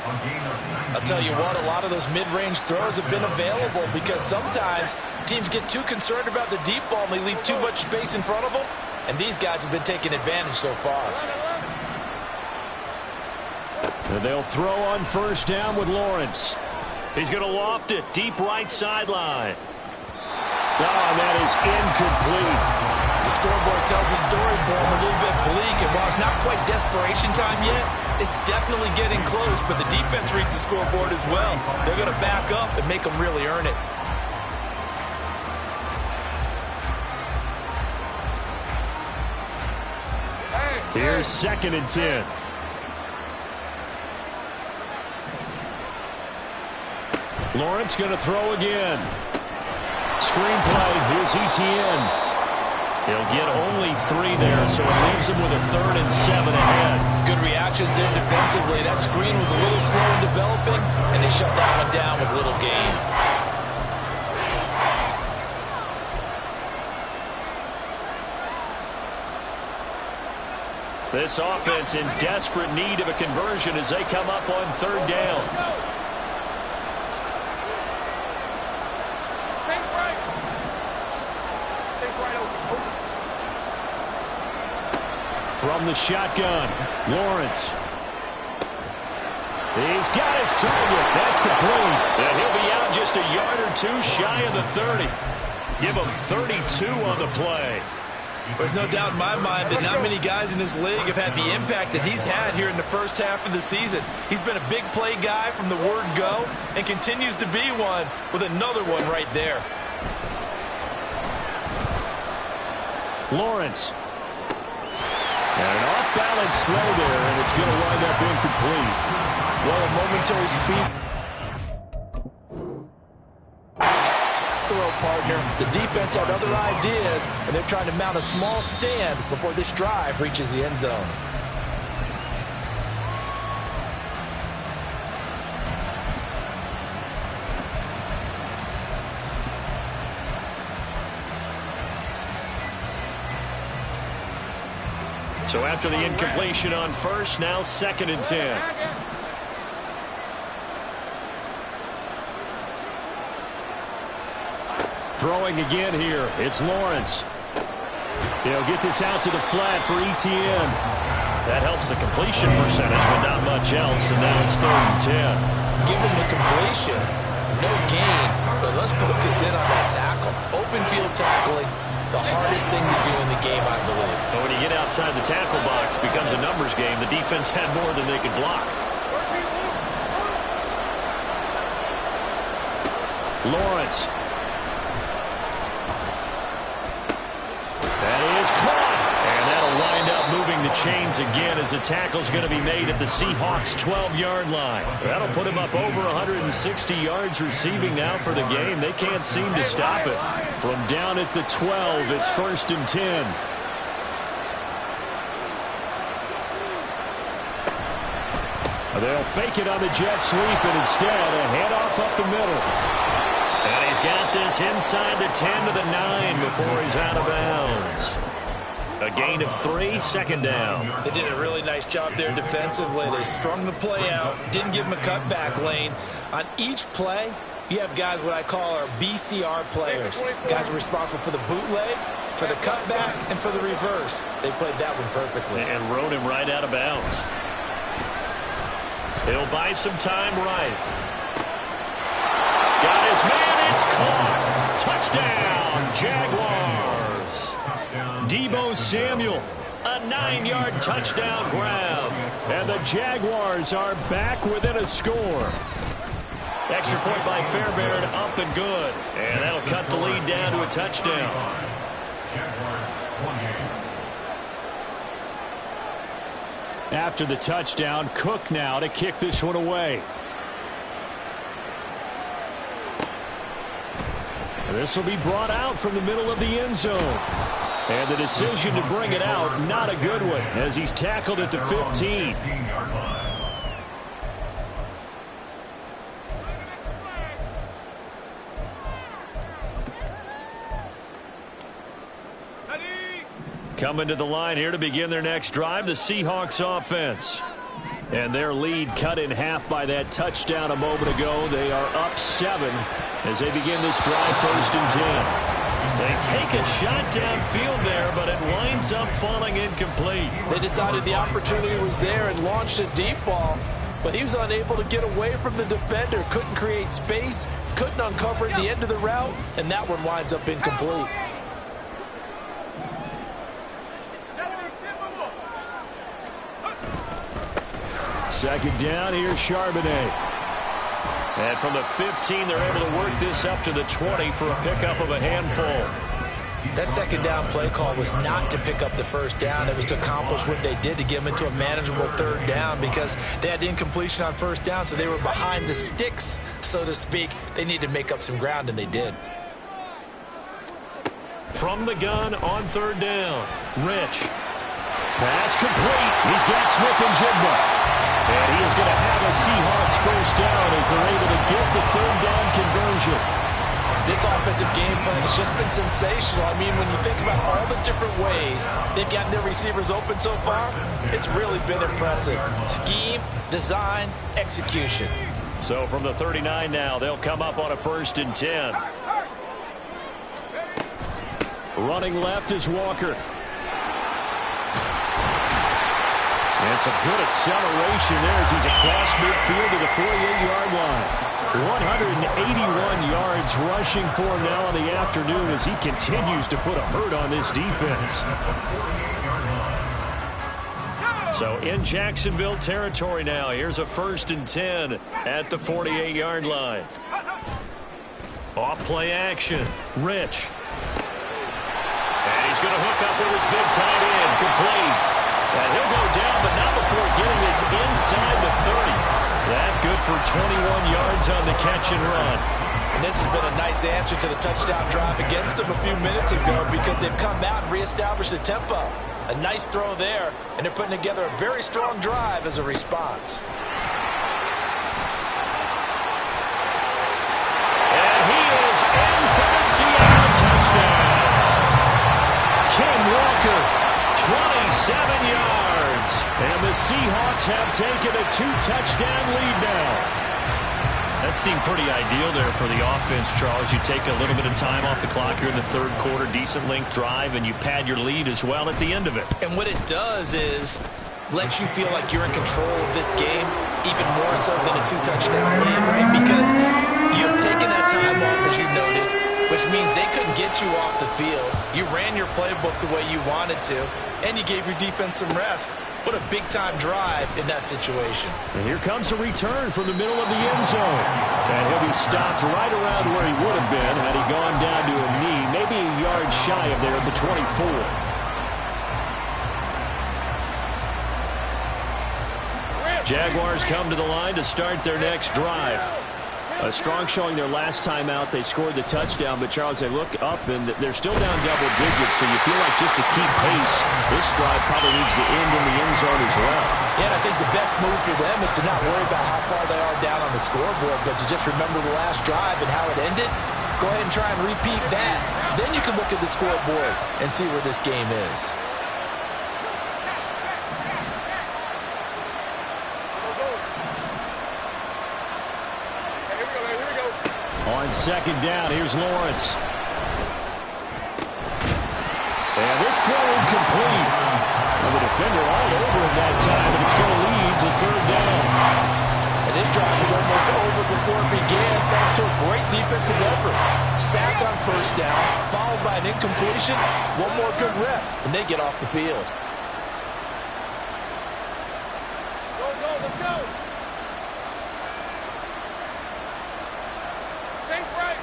I'll tell you what, a lot of those mid-range throws have been available because sometimes teams get too concerned about the deep ball and they leave too much space in front of them. And these guys have been taking advantage so far. And they'll throw on 1st down with Lawrence. He's going to loft it deep right sideline. Oh, that is incomplete. The scoreboard tells the story for him, a little bit bleak, and while it's not quite desperation time yet, it's definitely getting close, but the defense reads the scoreboard as well. They're going to back up and make them really earn it. Here's 2nd and 10. Lawrence going to throw again. Screenplay, here's Etienne. He'll get only 3 there, so it leaves him with a 3rd and 7 ahead. Good reactions there defensively. That screen was a little slow in developing, and they shut that one down with little gain. This offense in desperate need of a conversion as they come up on 3rd down. From the shotgun, Lawrence. He's got his target. That's complete. And he'll be out just a yard or 2 shy of the 30. Give him 32 on the play. There's no doubt in my mind that not many guys in this league have had the impact that he's had here in the first half of the season. He's been a big play guy from the word go and continues to be one with another one right there. Lawrence. And an off-balance throw there, and it's going to wind up incomplete. Well, a momentary speed throw, partner. The defense had other ideas, and they're trying to mount a small stand before this drive reaches the end zone. So after the incompletion on 1st, now 2nd and 10. Throwing again here. It's Lawrence. He'll get this out to the flat for Etienne. That helps the completion percentage, but not much else. And now it's 3rd and 10. Give him the completion. No gain, but let's focus in on that tackle. Open field tackling, the hardest thing to do in the game, I believe. But when you get outside the tackle box, it becomes a numbers game. The defense had more than they could block. Lawrence. That is caught. And that'll wind up moving the chains again as the tackle's going to be made at the Seahawks' 12-yard line. That'll put him up over 160 yards receiving now for the game. They can't seem to stop it. From down at the 12, it's 1st and 10. They'll fake it on the jet sweep, and instead a handoff up the middle. And he's got this inside the 10 to the 9 before he's out of bounds. A gain of 3, 2nd down. They did a really nice job there defensively. They strung the play out, didn't give him a cutback lane. On each play, you have guys what I call our BCR players. Guys are responsible for the bootleg, for the cutback and for the reverse. They played that one perfectly. And rode him right out of bounds. He'll buy some time right. Got his man. It's caught. Touchdown, Jaguars. Deebo Samuel. A 9-yard touchdown grab. And the Jaguars are back within a score. Extra point by Fairbairn, up and good. And that'll cut the lead down to a touchdown. After the touchdown, Cook now to kick this one away. This will be brought out from the middle of the end zone. And the decision to bring it out, not a good one, as he's tackled at the 15. Coming to the line here to begin their next drive, the Seahawks offense. And their lead cut in half by that touchdown a moment ago. They are up 7 as they begin this drive, 1st and 10. They take a shot downfield there, but it winds up falling incomplete. They decided the opportunity was there and launched a deep ball, but he was unable to get away from the defender, couldn't create space, couldn't uncover at the end of the route, and that one winds up incomplete. Second down, here's Charbonnet. And from the 15, they're able to work this up to the 20 for a pickup of a handful. That second down play call was not to pick up the first down. It was to accomplish what they did, to get them into a manageable third down, because they had incompletion on first down, so they were behind the sticks, so to speak. They needed to make up some ground, and they did. From the gun on third down, Rich. Pass complete. He's got Smith and Jigba. And he is going to have a Seahawks first down as they're able to get the third down conversion. This offensive game plan has just been sensational. I mean, when you think about all the different ways they've gotten their receivers open so far, it's really been impressive. Scheme, design, execution. So from the 39 now, they'll come up on a 1st and 10. Running left is Walker. And some good acceleration there as he's across midfield to the 48-yard line. 181 yards rushing for him now in the afternoon as he continues to put a hurt on this defense. So in Jacksonville territory now. Here's a 1st and 10 at the 48-yard line. Off play action. Rich. And he's going to hook up with his big tight end. Complete. And he'll go down, but not before getting this inside the 30. That good for 21 yards on the catch and run. And this has been a nice answer to the touchdown drive against them a few minutes ago, because they've come out and reestablished the tempo. A nice throw there, and they're putting together a very strong drive as a response. And he is in for the Seattle touchdown. Ken Walker, 27 yards. And the Seahawks have taken a 2-touchdown lead now. That seemed pretty ideal there for the offense, Charles. You take a little bit of time off the clock here in the third quarter, decent length drive, and you pad your lead as well at the end of it. And what it does is let you feel like you're in control of this game, even more so than a 2-touchdown lead, right? Because you've taken that time off, as you noted, which means they couldn't get you off the field. You ran your playbook the way you wanted to, and you gave your defense some rest. What a big-time drive in that situation. And here comes a return from the middle of the end zone. And he'll be stopped right around where he would have been had he gone down to a knee, maybe a yard shy of there at the 24. Jaguars come to the line to start their next drive. A strong showing their last time out. They scored the touchdown, but Charles, they look up and they're still down double digits, so you feel like just to keep pace, this drive probably needs to end in the end zone as well. Yeah, and I think the best move for them is to not worry about how far they are down on the scoreboard, but to just remember the last drive and how it ended. Go ahead and try and repeat that. Then you can look at the scoreboard and see where this game is. On second down, here's Lawrence. And this throw incomplete. And the defender all over him that time, and it's going to lead to third down. And this drive is almost over before it began thanks to a great defensive effort. Sacked on first down, followed by an incompletion. One more good rep, and they get off the field. Go, let's go. Safe right.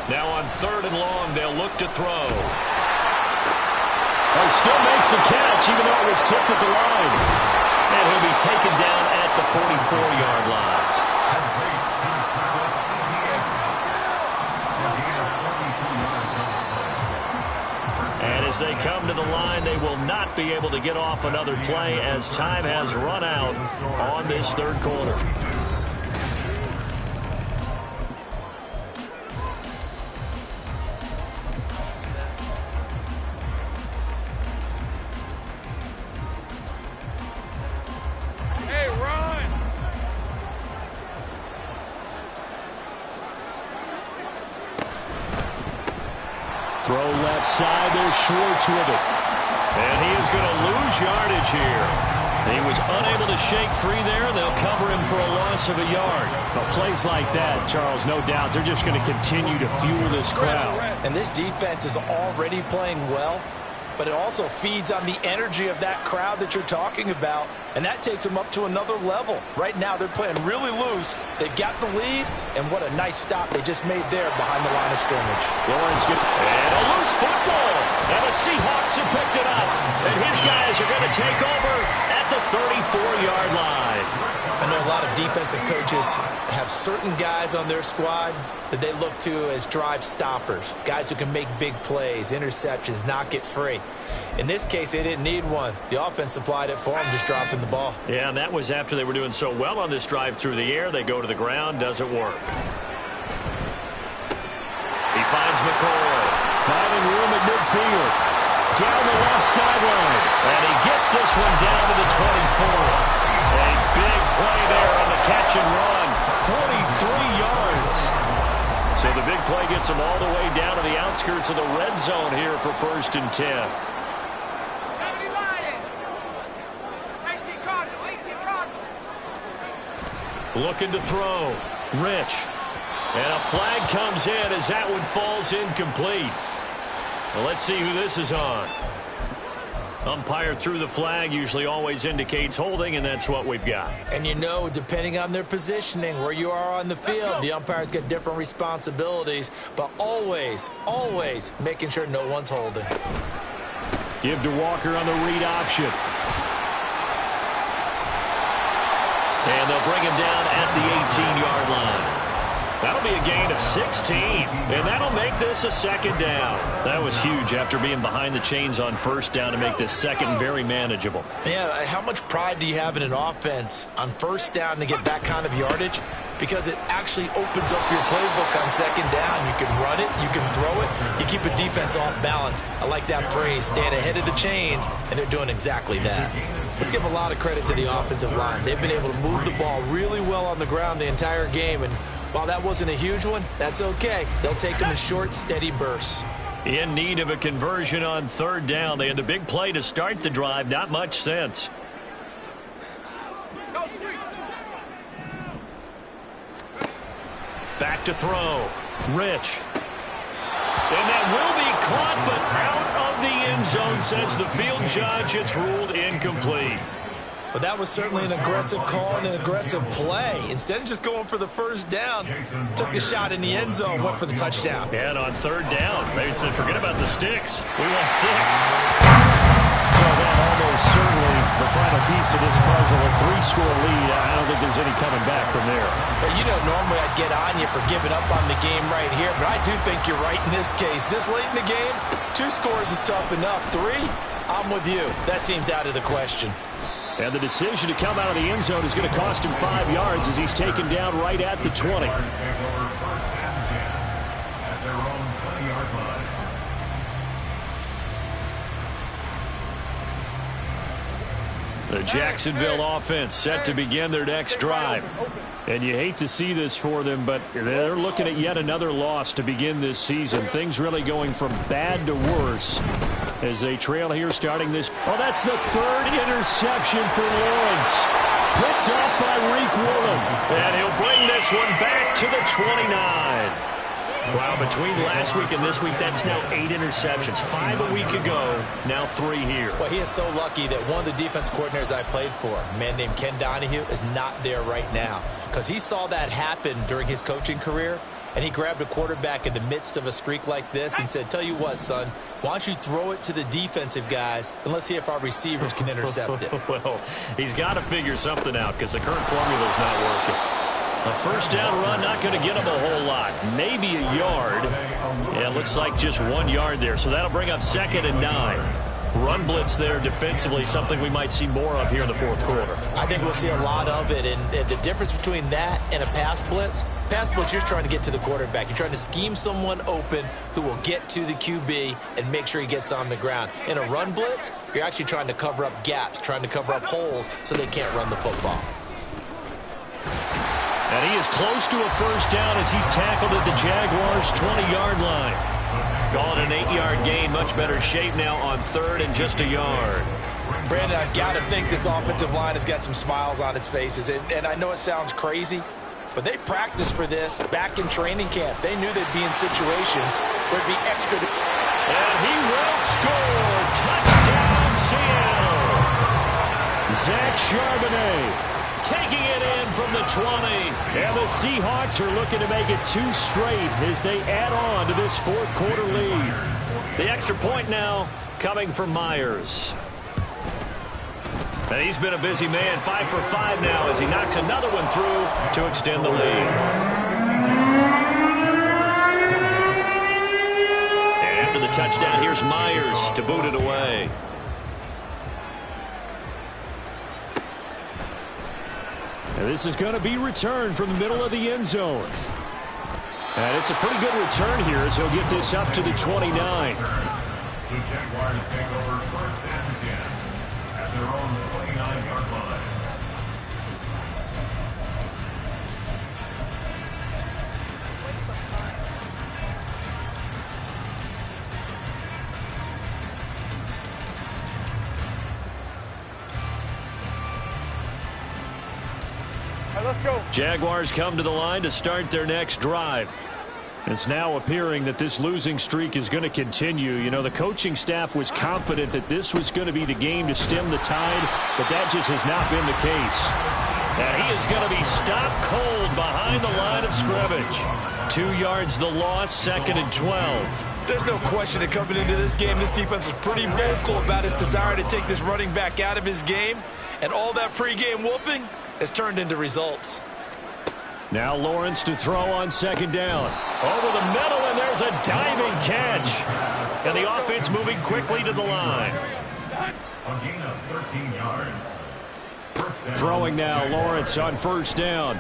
Now on 3rd and long, they'll look to throw. He still makes the catch, even though it was tipped at the line. And he'll be taken down at the 44-yard line. And as they come to the line, they will not be able to get off another play as time has run out on this third quarter. Hey, run. Throw left side, there's Schwartz with it. And he is going to lose yardage here. He was unable to shake free there. They'll cover him for a loss of a yard. But plays like that, Charles, no doubt, they're just going to continue to fuel this crowd. And this defense is already playing well, but it also feeds on the energy of that crowd that you're talking about, and that takes them up to another level. Right now, they're playing really loose. They've got the lead, and what a nice stop they just made there behind the line of scrimmage. And a loose football. And the Seahawks have picked it up. And his guys are going to take over at the 34-yard line. I know a lot of defensive coaches have certain guys on their squad that they look to as drive stoppers, guys who can make big plays, interceptions, knock it free. In this case, they didn't need one. The offense supplied it for them, just dropping the ball. Yeah, and that was after they were doing so well on this drive through the air. They go to the ground, doesn't work. He finds McCoy. Finding room at midfield. Down the left sideline. And he gets this one down to the 24. A big play there on the catch and run. 43 yards. So the big play gets him all the way down to the outskirts of the red zone here for 1st and 10. 70 Lions. 18 Cardinal, 18 Cardinal. Looking to throw. Rich. And a flag comes in as that one falls incomplete. Well, let's see who this is on. Umpire threw the flag, usually always indicates holding, and that's what we've got. And you know, depending on their positioning, where you are on the field, the umpire's got different responsibilities, but always, always making sure no one's holding. Give to Walker on the read option. And they'll bring him down at the 18-yard line. That'll be a gain of 16, and that'll make this a 2nd down. That was huge after being behind the chains on 1st down to make this 2nd very manageable. Yeah, how much pride do you have in an offense on 1st down to get that kind of yardage? Because it actually opens up your playbook on 2nd down. You can run it, you can throw it, you keep a defense off balance. I like that phrase, staying ahead of the chains, and they're doing exactly that. Let's give a lot of credit to the offensive line. They've been able to move the ball really well on the ground the entire game, and while that wasn't a huge one, that's okay. They'll take them in short, steady bursts. In need of a conversion on 3rd down. They had the big play to start the drive. Not much sense. Back to throw. Rich. And that will be caught, but out of the end zone, says the field judge. It's ruled incomplete. But that was certainly an aggressive call and an aggressive play. Instead of just going for the 1st down, took the shot in the end zone, went for the touchdown. And on 3rd down, they said, forget about the sticks. We want 6. So that almost certainly the final piece to this puzzle, a 3-score lead. I don't think there's any coming back from there. But you know, normally I'd get on you for giving up on the game right here, but I do think you're right in this case. This late in the game, 2 scores is tough enough. 3, I'm with you. That seems out of the question. And the decision to come out of the end zone is going to cost him 5 yards as he's taken down right at the 20. At their own 20-yard line. The Jacksonville offense set to begin their next drive. Open. And you hate to see this for them, but they're looking at yet another loss to begin this season. Things really going from bad to worse as they trail here starting this. Oh, that's the third interception for Lawrence. Picked up by Reek Woolen. And he'll bring this one back to the 29. Wow, between last week and this week, that's now 8 interceptions. 5 a week ago, now 3 here. Well, he is so lucky that one of the defense coordinators I played for, a man named Ken Donahue, is not there right now. Because he saw that happen during his coaching career, and he grabbed a quarterback in the midst of a streak like this and said, tell you what, son, why don't you throw it to the defensive guys, and let's see if our receivers can intercept it. Well, he's got to figure something out because the current formula's not working. A first down run, not going to get him a whole lot. Maybe a yard. Yeah, it looks like just 1 yard there. So that'll bring up 2nd and 9. Run blitz there defensively, something we might see more of here in the fourth quarter. I think we'll see a lot of it. And the difference between that and a pass blitz, you're trying to get to the quarterback. You're trying to scheme someone open who will get to the QB and make sure he gets on the ground. In a run blitz, you're actually trying to cover up gaps, trying to cover up holes so they can't run the football. And he is close to a first down as he's tackled at the Jaguars' 20-yard line. Calling an 8-yard gain, much better shape now on 3rd and just a yard. Brandon, I've got to think this offensive line has got some smiles on its faces. And I know it sounds crazy, but they practiced for this back in training camp. They knew they'd be in situations where it'd be extra. And he will score. Touchdown, Seattle. Zach Charbonnet taking it in from the 20. And the Seahawks are looking to make it 2 straight as they add on to this fourth quarter lead. The extra point now coming from Myers. And he's been a busy man, 5 for 5 now as he knocks another one through to extend the lead. And after the touchdown, here's Myers to boot it away. And this is going to be returned from the middle of the end zone. And it's a pretty good return here as he'll get this up to the 29. The Jaguars take over 1st and 10 at their own 29-yard line. Let's go. Jaguars come to the line to start their next drive. It's now appearing that this losing streak is going to continue. You know, the coaching staff was confident that this was going to be the game to stem the tide, but that just has not been the case. And he is going to be stopped cold behind the line of scrimmage. 2 yards the loss, 2nd and 12. There's no question that coming into this game, this defense was pretty vocal about its desire to take this running back out of his game, and all that pregame whooping has turned into results. Now Lawrence to throw on 2nd down. Over the middle, and there's a diving catch. And the offense moving quickly to the line. A gain of 13 yards. Throwing now, Lawrence on 1st down.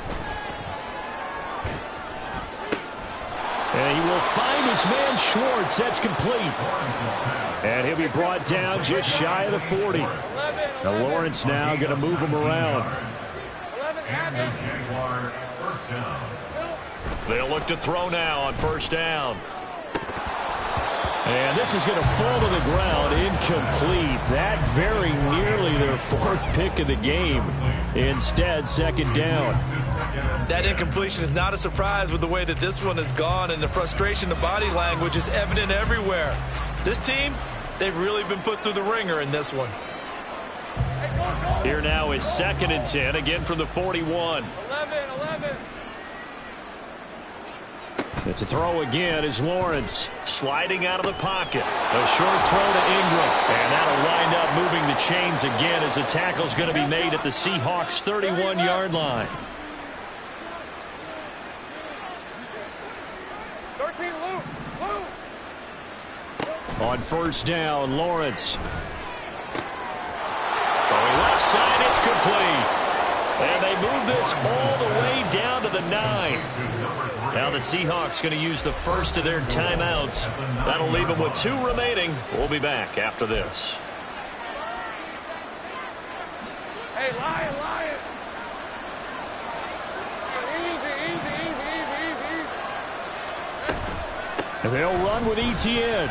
And he will find his man Schwartz. That's complete. And he'll be brought down just shy of the 40. Now Lawrence now going to move him around. And the Jaguar 1st down. They'll look to throw now on 1st down. And this is going to fall to the ground, incomplete. That very nearly their 4th pick of the game. Instead, 2nd down. That incompletion is not a surprise with the way that this one has gone, and the frustration, the body language is evident everywhere. This team, they've really been put through the ringer in this one. Here now is 2nd and 10, again from the 41. 11. To throw again is Lawrence, sliding out of the pocket. A short throw to Ingram, and that'll wind up moving the chains again as the tackle's going to be made at the Seahawks' 31-yard line. 13, Luke. On 1st down, Lawrence. Throwing left side, it's complete. And they move this all the way down to the 9. Now the Seahawks going to use the first of their timeouts. That'll leave them with 2 remaining. We'll be back after this. Hey, Lion. And they'll run with Etienne. And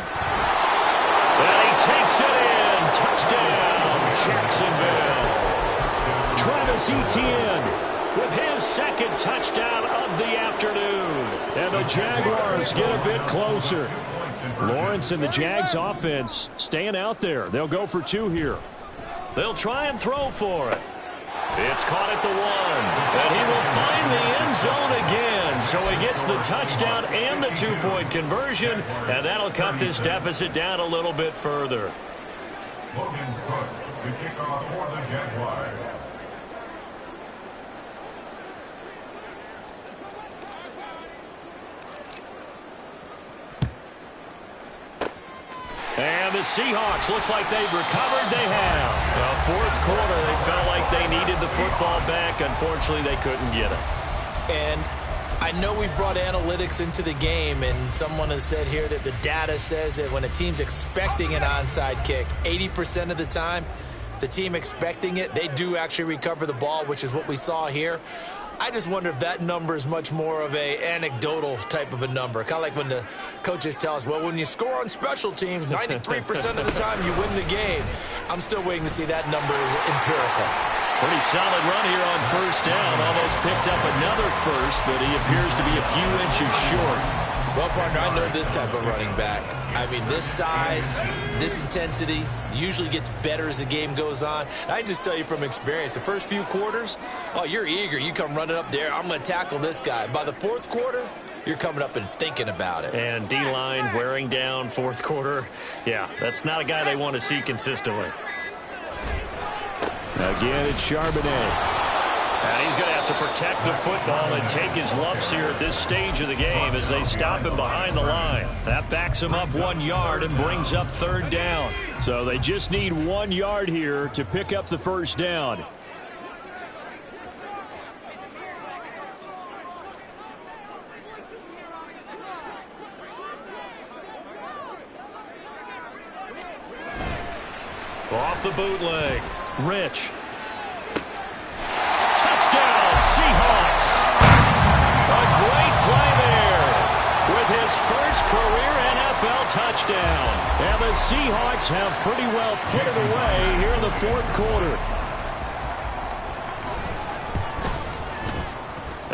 he takes it in. Touchdown, Jacksonville. Travis Etienne with his second touchdown of the afternoon. And the Jaguars get a bit closer. Lawrence and the Jags offense staying out there. They'll go for 2 here. They'll try and throw for it. It's caught at the 1. And he will find the end zone again. So he gets the touchdown and the 2-point conversion. And that'll cut this deficit down a little bit further. Logan Cook to kick off for the Jaguars. And the Seahawks, looks like they've recovered. They have. Fourth quarter, they felt like they needed the football back. Unfortunately, they couldn't get it. And I know we brought analytics into the game, and someone has said here that the data says that when a team's expecting an onside kick, 80% of the time, the team expecting it, they do actually recover the ball, which is what we saw here. I just wonder if that number is much more of a anecdotal type of a number. Kind of like when the coaches tell us, well, when you score on special teams, 93% of the time you win the game. I'm still waiting to see that number is empirical. Pretty solid run here on first down. Almost picked up another first, but he appears to be a few inches short. Well, partner, I know this type of running back. I mean, this size, this intensity usually gets better as the game goes on. I just tell you from experience, the first few quarters, oh, you're eager. You come running up there. I'm going to tackle this guy. By the fourth quarter, you're coming up and thinking about it. And D-line wearing down fourth quarter. Yeah, that's not a guy they want to see consistently. Again, it's Charbonnet. And he's going to have to protect the football and take his lumps here at this stage of the game as they stop him behind the line. That backs him up 1 yard and brings up third down. So they just need 1 yard here to pick up the first down. Off the bootleg, Rich. Touchdown, Seahawks. A great play there with his first career NFL touchdown. And the Seahawks have pretty well put it away here in the fourth quarter.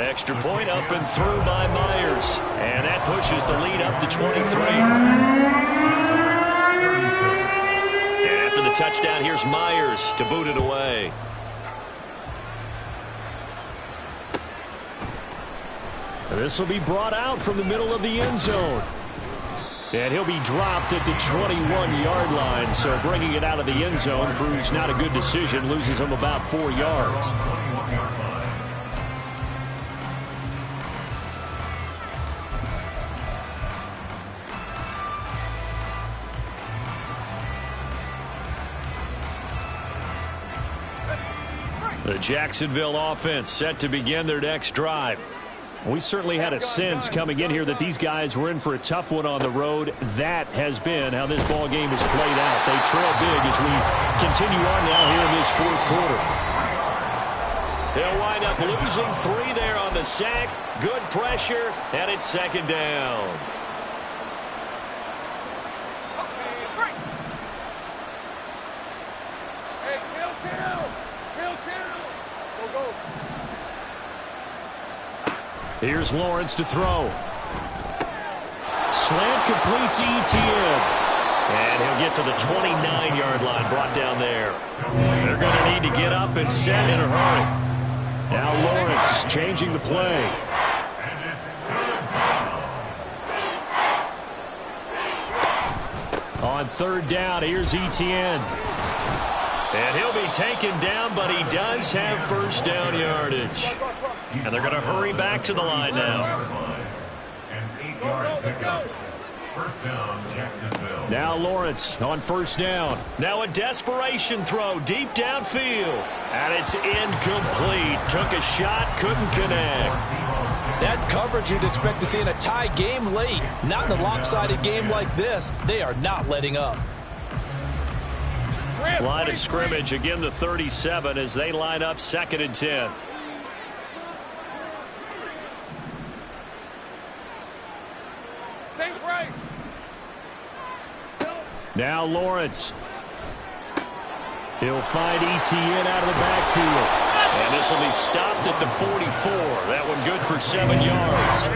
Extra point up and through by Myers. And that pushes the lead up to 23. And after the touchdown, here's Myers to boot it away. This will be brought out from the middle of the end zone. And he'll be dropped at the 21-yard line. So bringing it out of the end zone proves not a good decision. Loses him about 4 yards. The Jacksonville offense set to begin their next drive. We certainly had a sense coming in here that these guys were in for a tough one on the road. That has been how this ball game has played out. They trail big as we continue on now here in this fourth quarter. They'll wind up losing 3 there on the sack. Good pressure, and it's second down. Hey, kill. Go. Here's Lawrence to throw. Slant complete to Etienne. And he'll get to the 29-yard line, brought down there. They're going to need to get up and set in a hurry. Now Lawrence changing the play. On third down, here's Etienne. And he'll be taken down, but he does have first down yardage. And they're going to hurry back to the line now. First down, Jacksonville. Now Lawrence on first down. Now a desperation throw deep downfield. And it's incomplete. Took a shot, couldn't connect. That's coverage you'd expect to see in a tie game late. Not in a lopsided game like this. They are not letting up. Line of scrimmage, again the 37 as they line up 2nd and 10. Stay right. Now Lawrence. He'll find Etienne out of the backfield. And this will be stopped at the 44. That one good for 7 yards.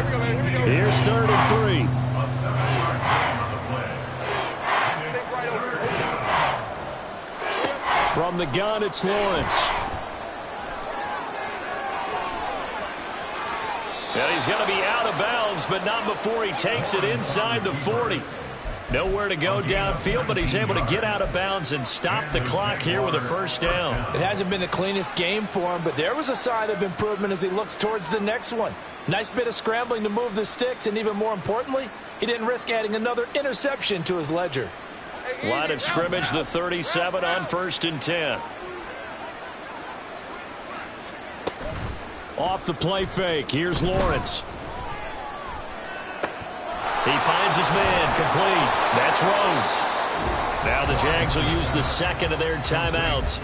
Here's 3rd and 3. A 7-yard gain on the play. From the gun, it's Lawrence. Well, he's going to be out of bounds, but not before he takes it inside the 40. Nowhere to go downfield, but he's able to get out of bounds and stop the clock here with a first down. It hasn't been the cleanest game for him, but there was a sign of improvement as he looks towards the next one. Nice bit of scrambling to move the sticks, and even more importantly, he didn't risk adding another interception to his ledger. Line of scrimmage, the 37 on 1st and 10. Off the play fake. Here's Lawrence. He finds his man, complete. That's Rhodes. Now the Jags will use the second of their timeouts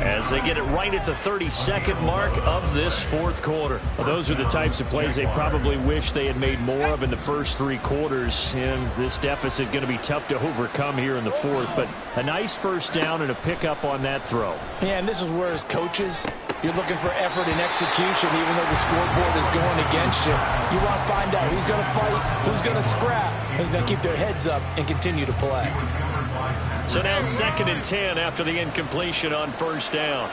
as they get it right at the 32nd mark of this 4th quarter. Well, those are the types of plays they probably wish they had made more of in the first 3 quarters. And this deficit going to be tough to overcome here in the 4th. But a nice first down and a pickup on that throw. Yeah, and this is where as coaches, you're looking for effort and execution even though the scoreboard is going against you. You want to find out who's going to fight, who's going to scrap, who's going to keep their heads up and continue to play. So now 2nd and 10 after the incompletion on first down.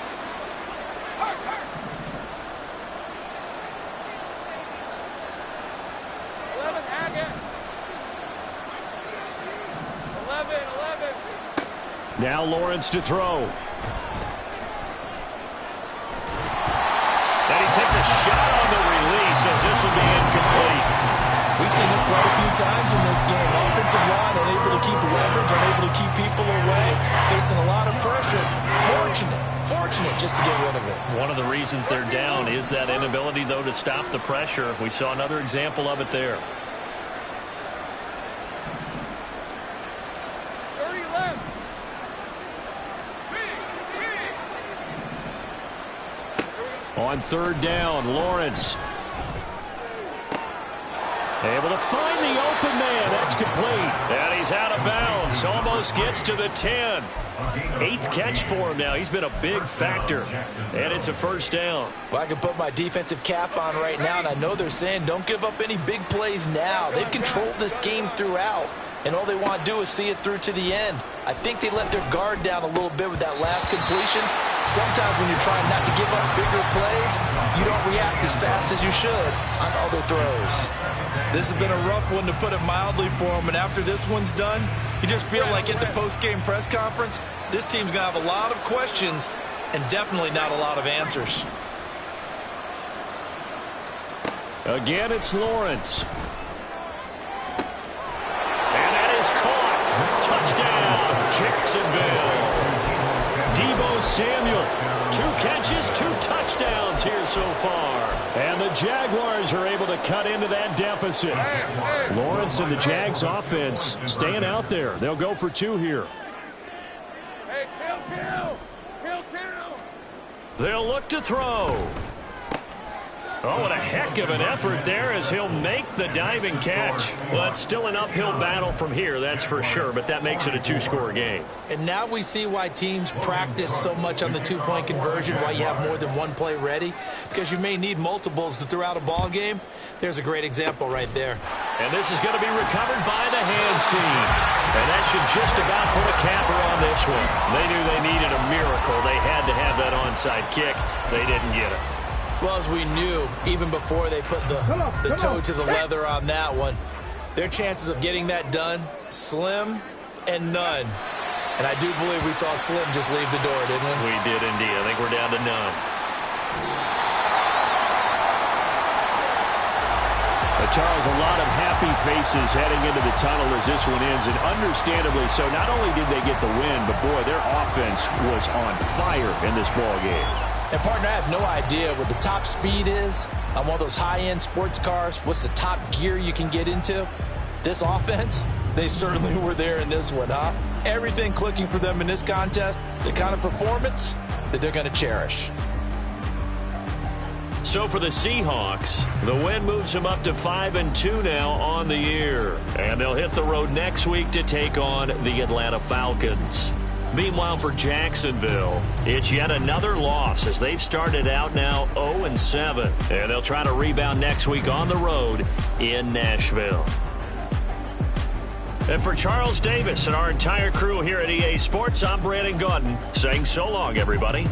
Now Lawrence to throw. And he takes a shot on the release as this will be incomplete. We've seen this quite a few times in this game. Offensive line unable to keep leverage, unable to keep people away, facing a lot of pressure. Fortunate just to get rid of it. One of the reasons they're down is that inability, though, to stop the pressure. We saw another example of it there. 30 left. On 3rd down, Lawrence. Able to find the open man. That's complete. And he's out of bounds. Almost gets to the 10. 8th catch for him now. He's been a big factor. And it's a first down. Well, I can put my defensive cap on right now, and I know they're saying don't give up any big plays now. They've controlled this game throughout, and all they want to do is see it through to the end. I think they let their guard down a little bit with that last completion. Sometimes when you're trying not to give up bigger plays, you don't react as fast as you should on other throws. This has been a rough one, to put it mildly, for him. And after this one's done, you just feel like at the post-game press conference, this team's going to have a lot of questions and definitely not a lot of answers. Again, it's Lawrence. And that is caught. Touchdown, Jacksonville. Deebo Samuel, 2 catches, 2 touchdowns here so far. And the Jaguars are able to cut into that deficit. Lawrence and the Jags offense staying out there. They'll go for 2 here. Hey, kill. They'll look to throw. Oh, what a heck of an effort there as he'll make the diving catch. Well, it's still an uphill battle from here, that's for sure, but that makes it a 2-score game. And now we see why teams practice so much on the 2-point conversion, why you have more than one play ready, because you may need multiples to throw out a ball game. There's a great example right there. And this is going to be recovered by the hands team. And that should just about put a capper on this one. They knew they needed a miracle. They had to have that onside kick. They didn't get it. Well, as we knew, even before they put the toe to the leather on that one, their chances of getting that done, slim and none. And I do believe we saw Slim just leave the door, didn't we? We did indeed. I think we're down to none. Charles, a lot of happy faces heading into the tunnel as this one ends, and understandably so. Not only did they get the win, but boy, their offense was on fire in this ball game. And, partner, I have no idea what the top speed is on one of those high-end sports cars. What's the top gear you can get into? This offense, they certainly were there in this one, huh? Everything clicking for them in this contest, the kind of performance that they're going to cherish. So for the Seahawks, the win moves them up to 5-2 now on the year. And they'll hit the road next week to take on the Atlanta Falcons. Meanwhile, for Jacksonville, it's yet another loss as they've started out now 0-7. And they'll try to rebound next week on the road in Nashville. And for Charles Davis and our entire crew here at EA Sports, I'm Brandon Gaudin saying so long, everybody.